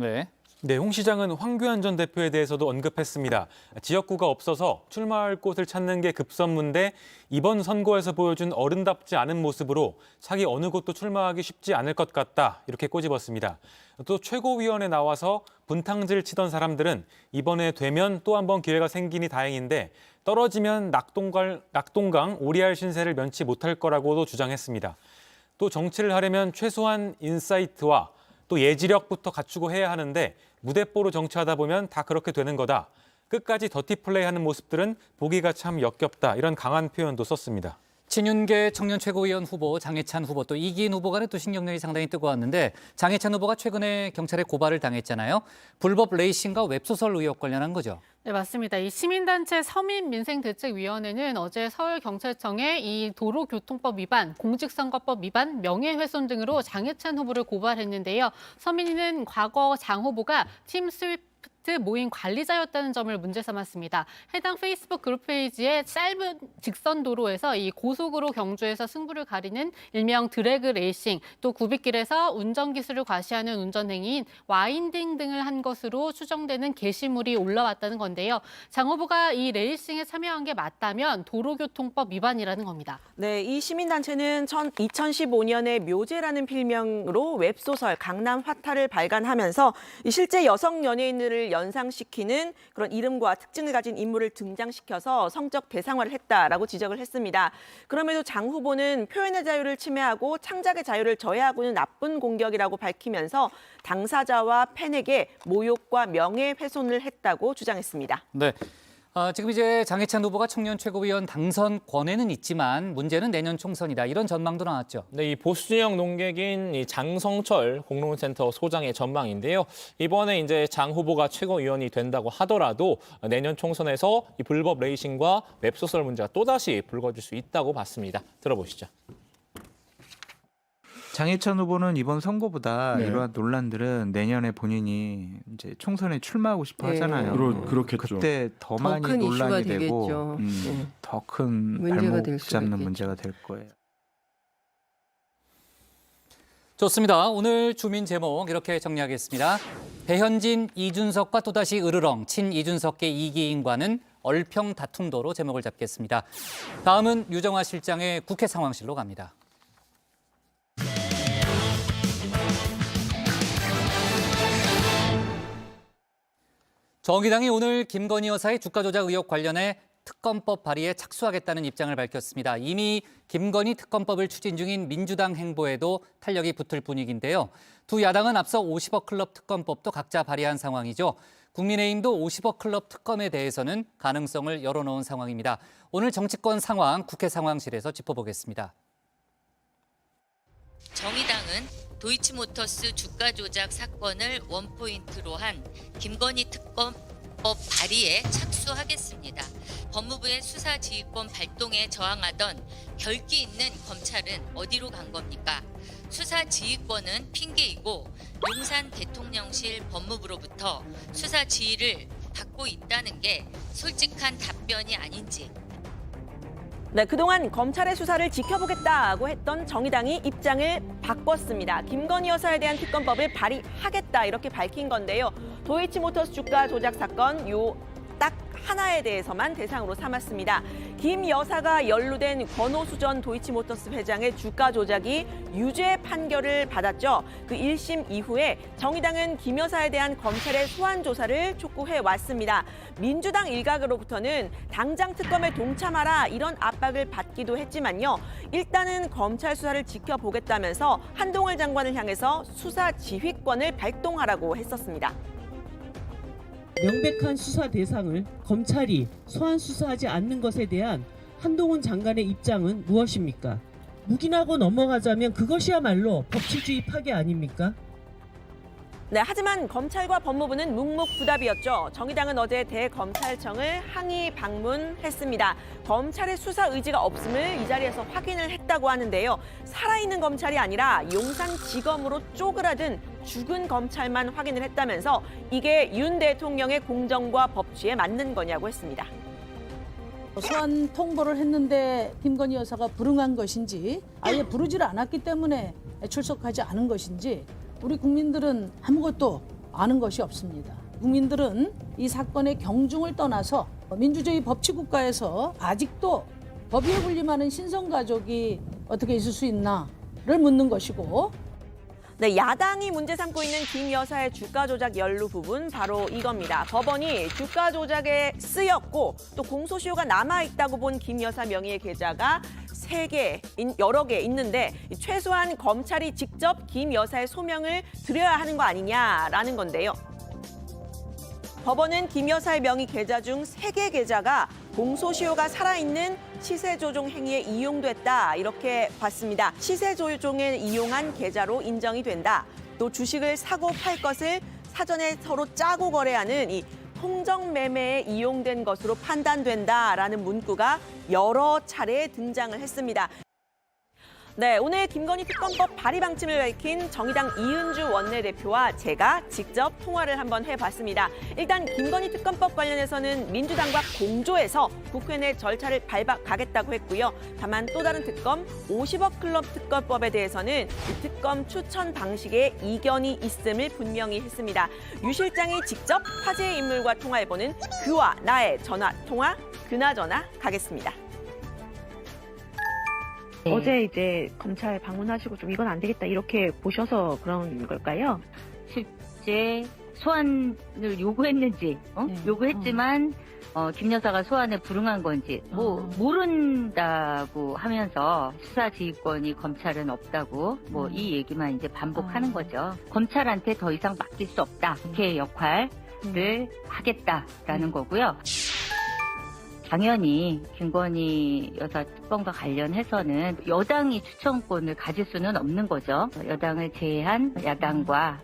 Speaker 4: 네, 홍 시장은 황교안 전 대표에 대해서도 언급했습니다. 지역구가 없어서 출마할 곳을 찾는 게 급선무인데 이번 선거에서 보여준 어른답지 않은 모습으로 차기 어느 곳도 출마하기 쉽지 않을 것 같다. 이렇게 꼬집었습니다. 또 최고위원회 나와서 분탕질 치던 사람들은 이번에 되면 또 한 번 기회가 생기니 다행인데 떨어지면 낙동강 오리알 신세를 면치 못할 거라고도 주장했습니다. 또 정치를 하려면 최소한 인사이트와 또 예지력부터 갖추고 해야 하는데 무대뽀로 정치하다 보면 다 그렇게 되는 거다. 끝까지 더티플레이하는 모습들은 보기가 참 역겹다. 이런 강한 표현도 썼습니다.
Speaker 9: 친윤계 청년 최고위원 후보 장해찬 후보 또 이기인 후보 간에 또 신경전이 상당히 뜨거웠는데 장해찬 후보가 최근에 경찰에 고발을 당했잖아요. 불법 레이싱과 웹소설 의혹 관련한 거죠.
Speaker 11: 네, 맞습니다. 이 시민단체 서민민생대책위원회는 어제 서울경찰청에 이 도로교통법 위반, 공직선거법 위반, 명예훼손 등으로 장해찬 후보를 고발했는데요. 서민은 과거 장 후보가 팀 스위프트 모임 관리자였다는 점을 문제 삼았습니다. 해당 페이스북 그룹 페이지에 짧은 직선 도로에서 이 고속으로 경주에서 승부를 가리는 일명 드래그 레이싱, 또 굽이길에서 운전 기술을 과시하는 운전 행위인 와인딩 등을 한 것으로 추정되는 게시물이 올라왔다는 건데요. 장 후보가 이 레이싱에 참여한 게 맞다면 도로교통법 위반이라는 겁니다.
Speaker 2: 네, 이 시민단체는 2015년에 묘제라는 필명으로 웹소설 강남 화타를 발간하면서 실제 여성 연예인들을 연상시키는 그런 이름과 특징을 가진 인물을 등장시켜서 성적 대상화를 했다라고 지적을 했습니다. 그럼에도 장 후보는 표현의 자유를 침해하고 창작의 자유를 저해하고는 나쁜 공격이라고 밝히면서 당사자와 팬에게 모욕과 명예훼손을 했다고 주장했습니다.
Speaker 9: 네. 지금 이제 장해찬 후보가 청년 최고위원 당선권에는 있지만 문제는 내년 총선이다. 이런 전망도 나왔죠.
Speaker 23: 네, 이 보수 진영 농객인 이 장성철 공론센터 소장의 전망인데요. 이번에 이제 장 후보가 최고위원이 된다고 하더라도 내년 총선에서 이 불법 레이싱과 웹소설 문제가 또다시 불거질 수 있다고 봤습니다. 들어보시죠.
Speaker 15: 장해찬 후보는 이번 선거보다
Speaker 10: 네.
Speaker 15: 이러한 논란들은 내년에 본인이 이제 총선에 출마하고 싶어
Speaker 10: 네.
Speaker 15: 하잖아요.
Speaker 10: 그렇겠죠.
Speaker 15: 그때 더 많이
Speaker 10: 큰 이슈가
Speaker 15: 논란이 되고
Speaker 10: 되겠죠. 네.
Speaker 15: 더 큰
Speaker 10: 문제가
Speaker 15: 발목
Speaker 10: 될 수가
Speaker 15: 잡는
Speaker 10: 있겠죠.
Speaker 15: 문제가 될 거예요.
Speaker 9: 좋습니다. 오늘 주민 제목 이렇게 정리하겠습니다. 배현진, 이준석과 또다시 으르렁, 친 이준석계 이기인과는 얼평 다툼도로 제목을 잡겠습니다. 다음은 유정화 실장의 국회 상황실로 갑니다. 정의당이 오늘 김건희 여사의 주가 조작 의혹 관련해 특검법 발의에 착수하겠다는 입장을 밝혔습니다. 이미 김건희 특검법을 추진 중인 민주당 행보에도 탄력이 붙을 분위기인데요. 두 야당은 앞서 50억 클럽 특검법도 각자 발의한 상황이죠. 국민의힘도 50억 클럽 특검에 대해서는 가능성을 열어놓은 상황입니다. 오늘 정치권 상황 국회 상황실에서 짚어보겠습니다.
Speaker 10: 정의당은 도이치모터스 주가 조작 사건을 원포인트로 한 김건희 특검법 발의에 착수하겠습니다. 법무부의 수사지휘권 발동에 저항하던 결기 있는 검찰은 어디로 간 겁니까? 수사지휘권은 핑계이고 용산 대통령실 법무부로부터 수사지휘를 받고 있다는 게 솔직한 답변이 아닌지.
Speaker 2: 네, 그동안 검찰의 수사를 지켜보겠다고 했던 정의당이 입장을 바꿨습니다. 김건희 여사에 대한 특검법을 발의하겠다 이렇게 밝힌 건데요. 도이치모터스 주가 조작 사건 딱 하나에 대해서만 대상으로 삼았습니다. 김 여사가 연루된 권오수 전 도이치모터스 회장의 주가 조작이 유죄 판결을 받았죠. 그 1심 이후에 정의당은 김 여사에 대한 검찰의 소환 조사를 촉구해 왔습니다. 민주당 일각으로부터는 당장 특검에 동참하라 이런 압박을 받기도 했지만요. 일단은 검찰 수사를 지켜보겠다면서 한동훈 장관을 향해서 수사 지휘권을 발동하라고 했었습니다.
Speaker 12: 명백한 수사 대상을 검찰이 소환 수사하지 않는 것에 대한 한동훈 장관의 입장은 무엇입니까? 묵인하고 넘어가자면 그것이야말로 법치주의 파괴 아닙니까?
Speaker 2: 네, 하지만 검찰과 법무부는 묵묵부답이었죠. 정의당은 어제 대검찰청을 항의 방문했습니다. 검찰의 수사 의지가 없음을 이 자리에서 확인을 했다고 하는데요. 살아있는 검찰이 아니라 용산지검으로 쪼그라든 죽은 검찰만 확인을 했다면서 이게 윤 대통령의 공정과 법치에 맞는 거냐고 했습니다.
Speaker 13: 소환 통보를 했는데 김건희 여사가 불응한 것인지 아예 부르지를 않았기 때문에 출석하지 않은 것인지 우리 국민들은 아무것도 아는 것이 없습니다. 국민들은 이 사건의 경중을 떠나서 민주주의 법치국가에서 아직도 법위에 군림하는 신성가족이 어떻게 있을 수 있나를 묻는 것이고
Speaker 2: 네, 야당이 문제 삼고 있는 김 여사의 주가 조작 연루 부분 바로 이겁니다. 법원이 주가 조작에 쓰였고 또 공소시효가 남아있다고 본 김 여사 명의의 계좌가 여러 개 있는데 최소한 검찰이 직접 김 여사의 소명을 드려야 하는 거 아니냐라는 건데요. 법원은 김 여사의 명의 계좌 중 3개 계좌가 공소시효가 살아있는 시세조종 행위에 이용됐다 이렇게 봤습니다. 시세조종에 이용한 계좌로 인정이 된다. 또 주식을 사고 팔 것을 사전에 서로 짜고 거래하는 이 통정매매에 이용된 것으로 판단된다라는 문구가 여러 차례 등장을 했습니다. 네, 오늘 김건희 특검법 발의 방침을 밝힌 정의당 이은주 원내대표와 제가 직접 통화를 한번 해봤습니다. 일단 김건희 특검법 관련해서는 민주당과 공조해서 국회 내 절차를 밟아가겠다고 했고요. 다만 또 다른 특검 50억 클럽 특검법에 대해서는 이 특검 추천 방식에 이견이 있음을 분명히 했습니다. 유 실장이 직접 화제의 인물과 통화해보는 그와 나의 전화 통화 그나저나 가겠습니다.
Speaker 14: 어제 이제 검찰 방문하시고 좀 이건 안 되겠다 이렇게 보셔서 그런 걸까요?
Speaker 16: 실제 소환을 요구했는지 요구했지만 김 여사가 소환에 불응한 건지 모른다고 하면서 수사지휘권이 검찰은 없다고 이 얘기만 이제 반복하는 거죠. 검찰한테 더 이상 맡길 수 없다. 국회의 역할을 하겠다라는 거고요. 당연히 김건희 여사 특검과 관련해서는 여당이 추천권을 가질 수는 없는 거죠. 여당을 제외한 야당과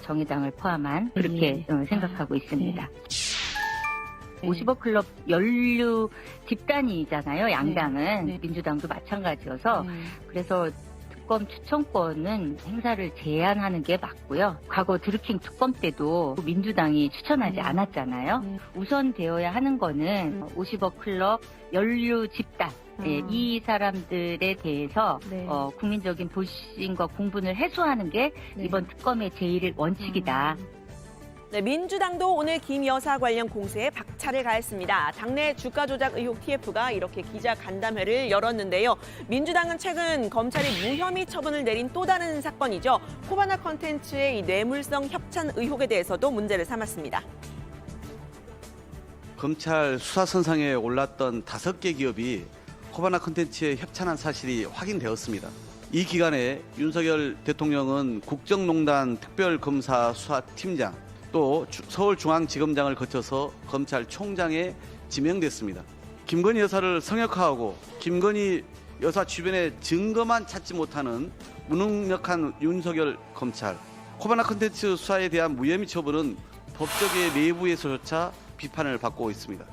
Speaker 16: 정의당을 포함한 그렇게 생각하고 있습니다. 50억 클럽 연루 집단이잖아요. 양당은 민주당도 마찬가지여서 그래서 특검 추천권은 행사를 제한하는 게 맞고요. 과거 드루킹 특검 때도 민주당이 추천하지 않았잖아요. 우선 되어야 하는 거는 50억 클럽 연루 집단. 이 사람들에 대해서 국민적인 불신과 공분을 해소하는 게 이번 특검의 제1의 원칙이다.
Speaker 2: 네, 민주당도 오늘 김 여사 관련 공세에 박차를 가했습니다. 당내 주가 조작 의혹 TF가 이렇게 기자 간담회를 열었는데요. 민주당은 최근 검찰이 무혐의 처분을 내린 또 다른
Speaker 5: 검찰 수사선상에 올랐던 5개 기업이 코바나 콘텐츠에 협찬한 사실이 확인되었습니다. 이 기간에 윤석열 대통령은 국정농단 특별검사 수사팀장 또 서울중앙지검장을 거쳐서 검찰총장에 지명됐습니다. 김건희 여사를 성역화하고 김건희 여사 주변에 증거만 찾지 못하는 무능력한 윤석열 검찰. 코바나 콘텐츠 수사에 대한 무혐의 처분은 법조계 내부에서조차 비판을 받고 있습니다.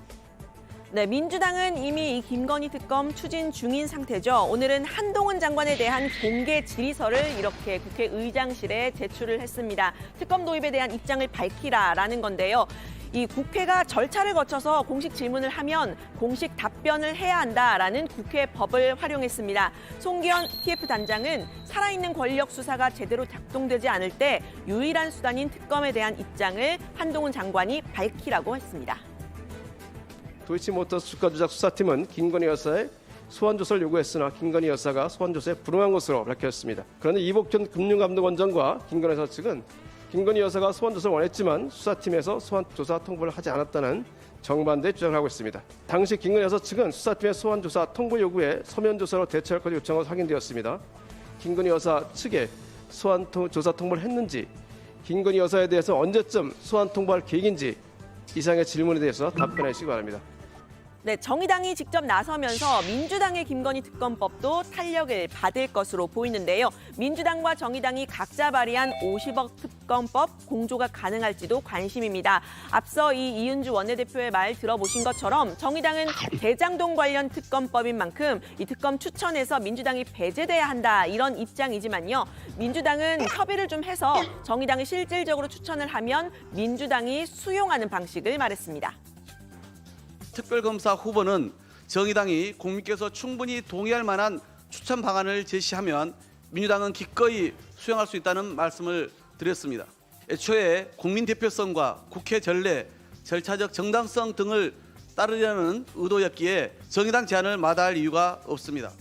Speaker 2: 네, 민주당은 이미 이 김건희 특검 추진 중인 상태죠. 오늘은 한동훈 장관에 대한 공개 질의서를 이렇게 국회의장실에 제출을 했습니다. 특검 도입에 대한 입장을 밝히라라는 건데요. 이 국회가 절차를 거쳐서 공식 질문을 하면 공식 답변을 해야 한다라는 국회 법을 활용했습니다. 송기현 TF 단장은 살아있는 권력 수사가 제대로 작동되지 않을 때 유일한 수단인 특검에 대한 입장을 한동훈 장관이 밝히라고 했습니다.
Speaker 17: 도이치모터스 주가 조작 수사팀은 김건희 여사의 소환 조사를 요구했으나 김건희 여사가 소환 조사에 불응한 것으로 밝혔습니다. 그런데 이복현 금융감독원장과 김건희 여사 측은 김건희 여사가 소환 조사를 원했지만 수사팀에서 소환 조사 통보를 하지 않았다는 정반대 주장을 하고 있습니다. 당시 김건희 여사 측은 수사팀의 소환 조사 통보 요구에 서면 조사로 대처할 것을 요청한 것으로 확인되었습니다. 김건희 여사 측에 소환 조사 통보를 했는지, 김건희 여사에 대해서 언제쯤 소환 통보할 계획인지 이상의 질문에 대해서 답변해 주시기 바랍니다.
Speaker 2: 네, 정의당이 직접 나서면서 민주당의 김건희 특검법도 탄력을 받을 것으로 보이는데요. 민주당과 정의당이 각자 발의한 50억 특검법 공조가 가능할지도 관심입니다. 앞서 이은주 원내대표의 말 들어보신 것처럼 정의당은 대장동 관련 특검법인 만큼 이 특검 추천에서 민주당이 배제돼야 한다 이런 입장이지만요. 민주당은 협의를 좀 해서 정의당이 실질적으로 추천을 하면 민주당이 수용하는 방식을 말했습니다.
Speaker 5: 특별검사 후보는 정의당이 국민께서 충분히 동의할 만한 추천 방안을 제시하면 민주당은 기꺼이 수용할 수 있다는 말씀을 드렸습니다. 애초에 국민 대표성과 국회 전례, 절차적 정당성 등을 따르려는 의도였기에 정의당 제안을 마다할 이유가 없습니다.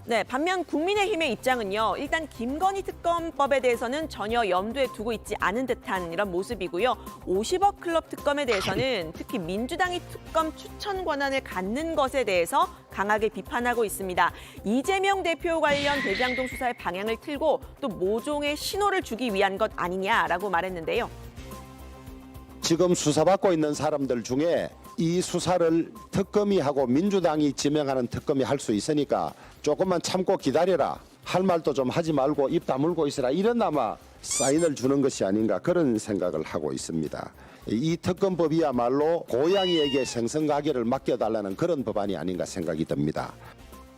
Speaker 2: 네, 반면 국민의힘의 입장은요. 일단 김건희 특검법에 대해서는 전혀 염두에 두고 있지 않은 듯한 이런 모습이고요. 50억 클럽 특검에 대해서는 특히 민주당이 특검 추천 권한을 갖는 것에 대해서 강하게 비판하고 있습니다. 이재명 대표 관련 대장동 수사의 방향을 틀고 또 모종의 신호를 주기 위한 것 아니냐라고 말했는데요.
Speaker 18: 지금 수사받고 있는 사람들 중에 이 수사를 특검이 하고 민주당이 지명하는 특검이 할 수 있으니까 조금만 참고 기다려라. 할 말도 좀 하지 말고 입 다물고 있으라. 이런 아마 사인을 주는 것이 아닌가 그런 생각을 하고 있습니다. 이 특검법이야말로 고양이에게 생선가게를 맡겨달라는 그런 법안이 아닌가 생각이 듭니다.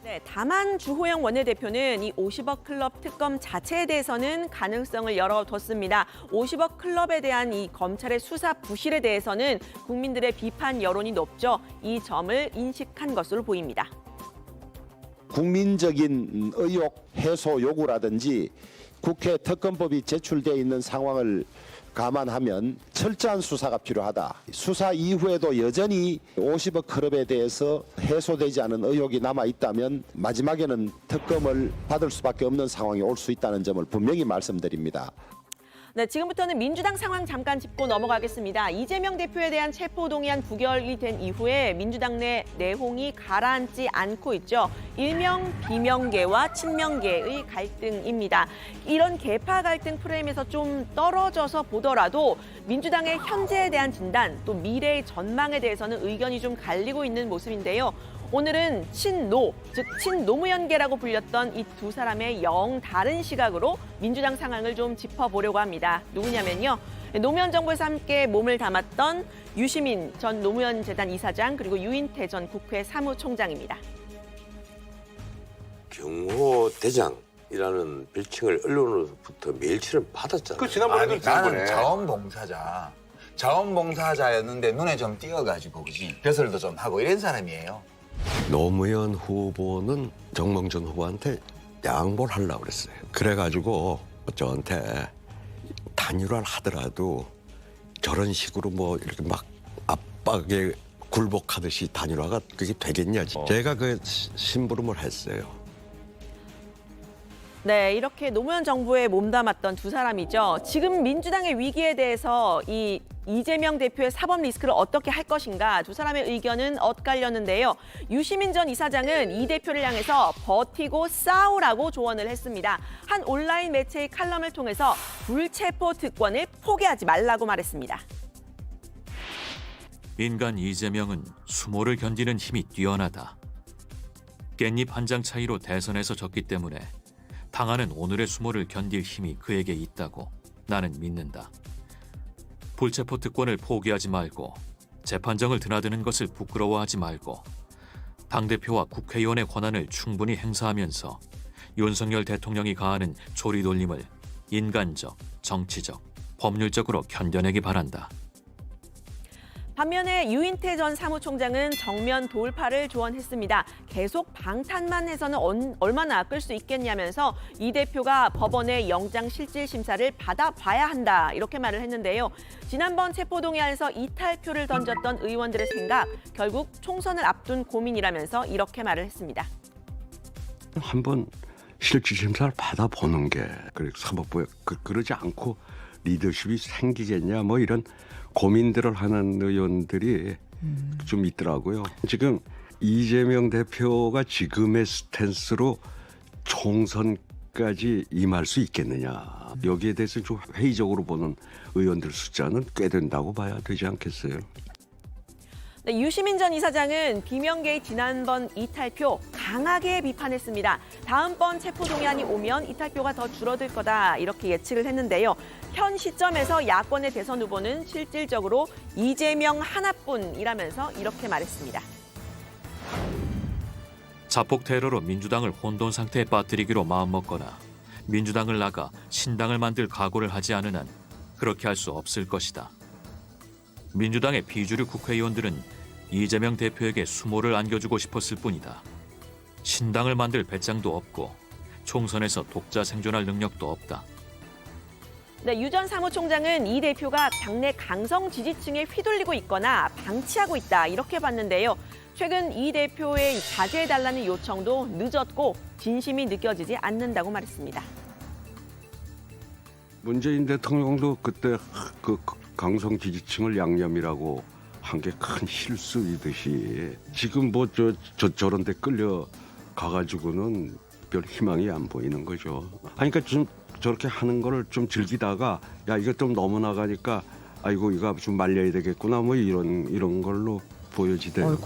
Speaker 2: 네, 다만 주호영 원내대표는 이 50억 클럽 특검 자체에 대해서는 가능성을 열어뒀습니다. 50억 클럽에 대한 이 검찰의 수사 부실에 대해서는 국민들의 비판 여론이 높죠. 이 점을 인식한 것으로 보입니다.
Speaker 18: 국민적인 의혹 해소 요구라든지 국회 특검법이 제출되어 있는 상황을 감안하면 철저한 수사가 필요하다. 수사 이후에도 여전히 50억 클럽에 대해서 해소되지 않은 의혹이 남아있다면 마지막에는 특검을 받을 수밖에 없는 상황이 올 수 있다는 점을 분명히 말씀드립니다.
Speaker 2: 네, 지금부터는 민주당 상황 잠깐 짚고 넘어가겠습니다. 이재명 대표에 대한 체포동의안 부결이 된 이후에 민주당 내 내홍이 가라앉지 않고 있죠. 일명 비명계와 친명계의 갈등입니다. 이런 계파 갈등 프레임에서 좀 떨어져서 보더라도 민주당의 현재에 대한 진단, 또 미래의 전망에 대해서는 의견이 좀 갈리고 있는 모습인데요. 오늘은 친노, 즉 친노무현계라고 불렸던 이 두 사람의 영 다른 시각으로 민주당 상황을 좀 짚어보려고 합니다. 누구냐면요. 노무현 정부에서 함께 몸을 담았던 유시민 전 노무현 재단 이사장 그리고 유인태 전 국회 사무총장입니다.
Speaker 19: 경호대장이라는 별칭을 언론으로부터 매일치를 받았잖아요.
Speaker 20: 그 지난번에도
Speaker 19: 나는 자원봉사자였는데 눈에 좀 띄어가지고 그지 벼슬도 좀 하고 이런 사람이에요. 노무현 후보는 정몽준 후보한테 양보를 하려고 그랬어요. 그래가지고 저한테 단일화를 하더라도 저런 식으로 뭐 이렇게 막 압박에 굴복하듯이 단일화가 그게 되겠냐. 제가 그 심부름을 했어요.
Speaker 2: 네, 이렇게 노무현 정부에 몸담았던 두 사람이죠. 지금 민주당의 위기에 대해서 이 이재명 대표의 사법 리스크를 어떻게 할 것인가 두 사람의 의견은 엇갈렸는데요. 유시민 전 이사장은 이 대표를 향해서 버티고 싸우라고 조언을 했습니다. 한 온라인 매체의 칼럼을 통해서 불체포 특권을 포기하지 말라고 말했습니다.
Speaker 1: 인간 이재명은 수모를 견디는 힘이 뛰어나다. 깻잎 한 장 차이로 대선에서 졌기 때문에 당하는 오늘의 수모를 견딜 힘이 그에게 있다고 나는 믿는다. 불체포 특권을 포기하지 말고 재판정을 드나드는 것을 부끄러워하지 말고 당대표와 국회의원의 권한을 충분히 행사하면서 윤석열 대통령이 가하는 조리돌림을 인간적, 정치적, 법률적으로 견뎌내기 바란다.
Speaker 2: 반면에 유인태 전 사무총장은 정면 돌파를 조언했습니다. 계속 방탄만 해서는 얼마나 끌 수 있겠냐면서 이 대표가 법원의 영장실질심사를 받아봐야 한다 이렇게 말을 했는데요. 지난번 체포동의안에서 이탈표를 던졌던 의원들의 생각, 결국 총선을 앞둔 고민이라면서 이렇게 말을 했습니다.
Speaker 19: 한번 실질심사를 받아보는 게 사법부에 그러지 않고 리더십이 생기겠냐 뭐 이런 고민들을 하는 의원들이 좀 있더라고요. 지금 이재명 대표가 지금의 스탠스로 총선까지 임할 수 있겠느냐. 여기에 대해서 좀 회의적으로 보는 의원들 숫자는 꽤 된다고 봐야 되지 않겠어요.
Speaker 2: 네, 유시민 전 이사장은 비명계의 지난번 이탈표 강하게 비판했습니다. 다음번 체포동의안이 오면 이탈표가 더 줄어들 거다 이렇게 예측을 했는데요. 현 시점에서 야권의 대선 후보는 실질적으로 이재명 하나뿐이라면서 이렇게 말했습니다.
Speaker 1: 자폭 테러로 민주당을 혼돈 상태에 빠뜨리기로 마음먹거나 민주당을 나가 신당을 만들 각오를 하지 않은 한 그렇게 할 수 없을 것이다. 민주당의 비주류 국회의원들은 이재명 대표에게 수모를 안겨주고 싶었을 뿐이다. 신당을 만들 배짱도 없고 총선에서 독자 생존할 능력도 없다.
Speaker 2: 네, 유 전 사무총장은 이 대표가 당내 강성 지지층에 휘둘리고 있거나 방치하고 있다 이렇게 봤는데요. 최근 이 대표의 자제해달라는 요청도 늦었고 진심이 느껴지지 않는다고 말했습니다.
Speaker 19: 문재인 대통령도 그때 그 강성 지지층을 양념이라고 한 게 큰 실수이듯이 지금 뭐 저런 데 끌려 가가지고는 별 희망이 안 보이는 거죠. 그러니까 좀 저렇게 하는 거를 좀 즐기다가 야 이거 좀 너무 나가니까 아이고 이거 좀 말려야 되겠구나 뭐 이런 걸로 보여지대요.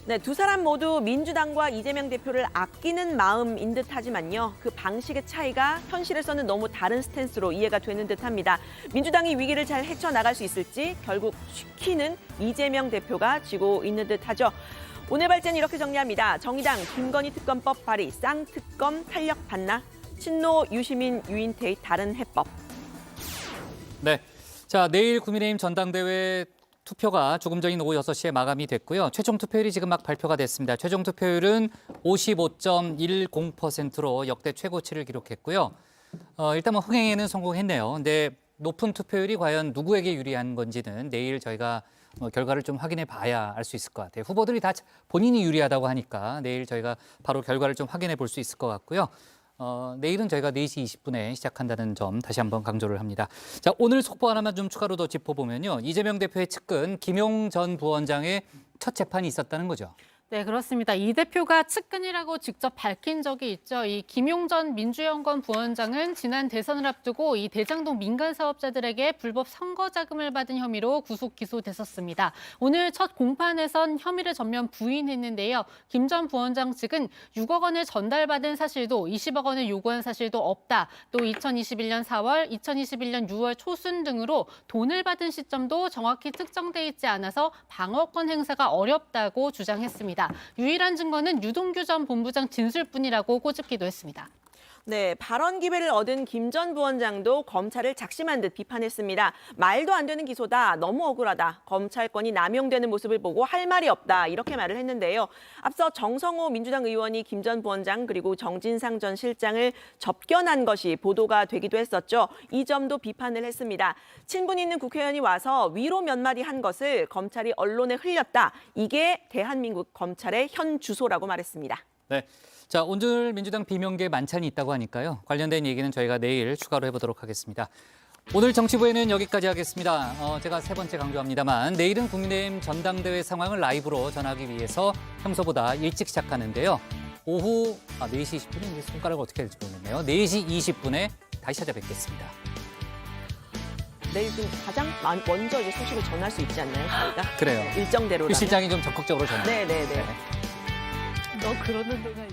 Speaker 2: 네, 두 사람 모두 민주당과 이재명 대표를 아끼는 마음인 듯하지만요. 그 방식의 차이가 현실에서는 너무 다른 스탠스로 이해가 되는 듯합니다. 민주당이 위기를 잘 헤쳐나갈 수 있을지 결국 쉬키는 이재명 대표가 쥐고 있는 듯하죠. 오늘 발제는 이렇게 정리합니다. 정의당 김건희 특검법 발의, 쌍특검 탄력 받나? 친노 유시민 유인태의 다른 해법.
Speaker 9: 네, 자 내일 국민의힘 전당대회 투표가 조금 전인 오후 6시에 마감이 됐고요. 최종 투표율이 지금 막 발표가 됐습니다. 최종 투표율은 55.10%로 역대 최고치를 기록했고요. 일단 뭐 흥행에는 성공했네요. 근데 높은 투표율이 과연 누구에게 유리한 건지는 내일 저희가 결과를 좀 확인해 봐야 알 수 있을 것 같아요. 후보들이 다 본인이 유리하다고 하니까 내일 저희가 바로 결과를 좀 확인해 볼 수 있을 것 같고요. 내일은 저희가 4시 20분에 시작한다는 점 다시 한번 강조를 합니다. 자, 오늘 속보 하나만 좀 추가로 더 짚어보면요. 이재명 대표의 측근 김용 전 부원장의 첫 재판이 있었다는 거죠.
Speaker 11: 네, 그렇습니다. 이 대표가 측근이라고 직접 밝힌 적이 있죠. 이 김용 전 민주연구원 부원장은 지난 대선을 앞두고 이 대장동 민간 사업자들에게 불법 선거 자금을 받은 혐의로 구속 기소됐었습니다. 오늘 첫 공판에선 혐의를 전면 부인했는데요. 김 전 부원장 측은 6억 원을 전달받은 사실도 20억 원을 요구한 사실도 없다. 또 2021년 4월, 2021년 6월 초순 등으로 돈을 받은 시점도 정확히 특정돼 있지 않아서 방어권 행사가 어렵다고 주장했습니다. 유일한 증거는 유동규 전 본부장 진술뿐이라고 꼬집기도 했습니다.
Speaker 2: 네, 발언 기회를 얻은 김 전 부원장도 검찰을 작심한 듯 비판했습니다. 말도 안 되는 기소다, 너무 억울하다, 검찰권이 남용되는 모습을 보고 할 말이 없다 이렇게 말을 했는데요. 앞서 정성호 민주당 의원이 김 전 부원장 그리고 정진상 전 실장을 접견한 것이 보도가 되기도 했었죠. 이 점도 비판을 했습니다. 친분 있는 국회의원이 와서 위로 몇 마디 한 것을 검찰이 언론에 흘렸다. 이게 대한민국 검찰의 현 주소라고 말했습니다.
Speaker 9: 네. 자, 오늘 민주당 비명계 만찬이 있다고 하니까요. 관련된 얘기는 저희가 내일 추가로 해보도록 하겠습니다. 오늘 정치부에는 여기까지 하겠습니다. 제가 세 번째 강조합니다만 내일은 국민의힘 전당대회 상황을 라이브로 전하기 위해서 평소보다 일찍 시작하는데요. 오후 4시 20분에 이제 손가락을 어떻게 될지 모르겠네요. 4시 20분에 다시 찾아뵙겠습니다.
Speaker 2: 내일 좀 가장 먼저 이제 소식을 전할 수 있지 않나요, 저희가?
Speaker 9: 그래요.
Speaker 2: 일정대로.
Speaker 9: 휘 실장이 좀 적극적으로 전하요
Speaker 2: 네네네.
Speaker 11: 너 그러는 데가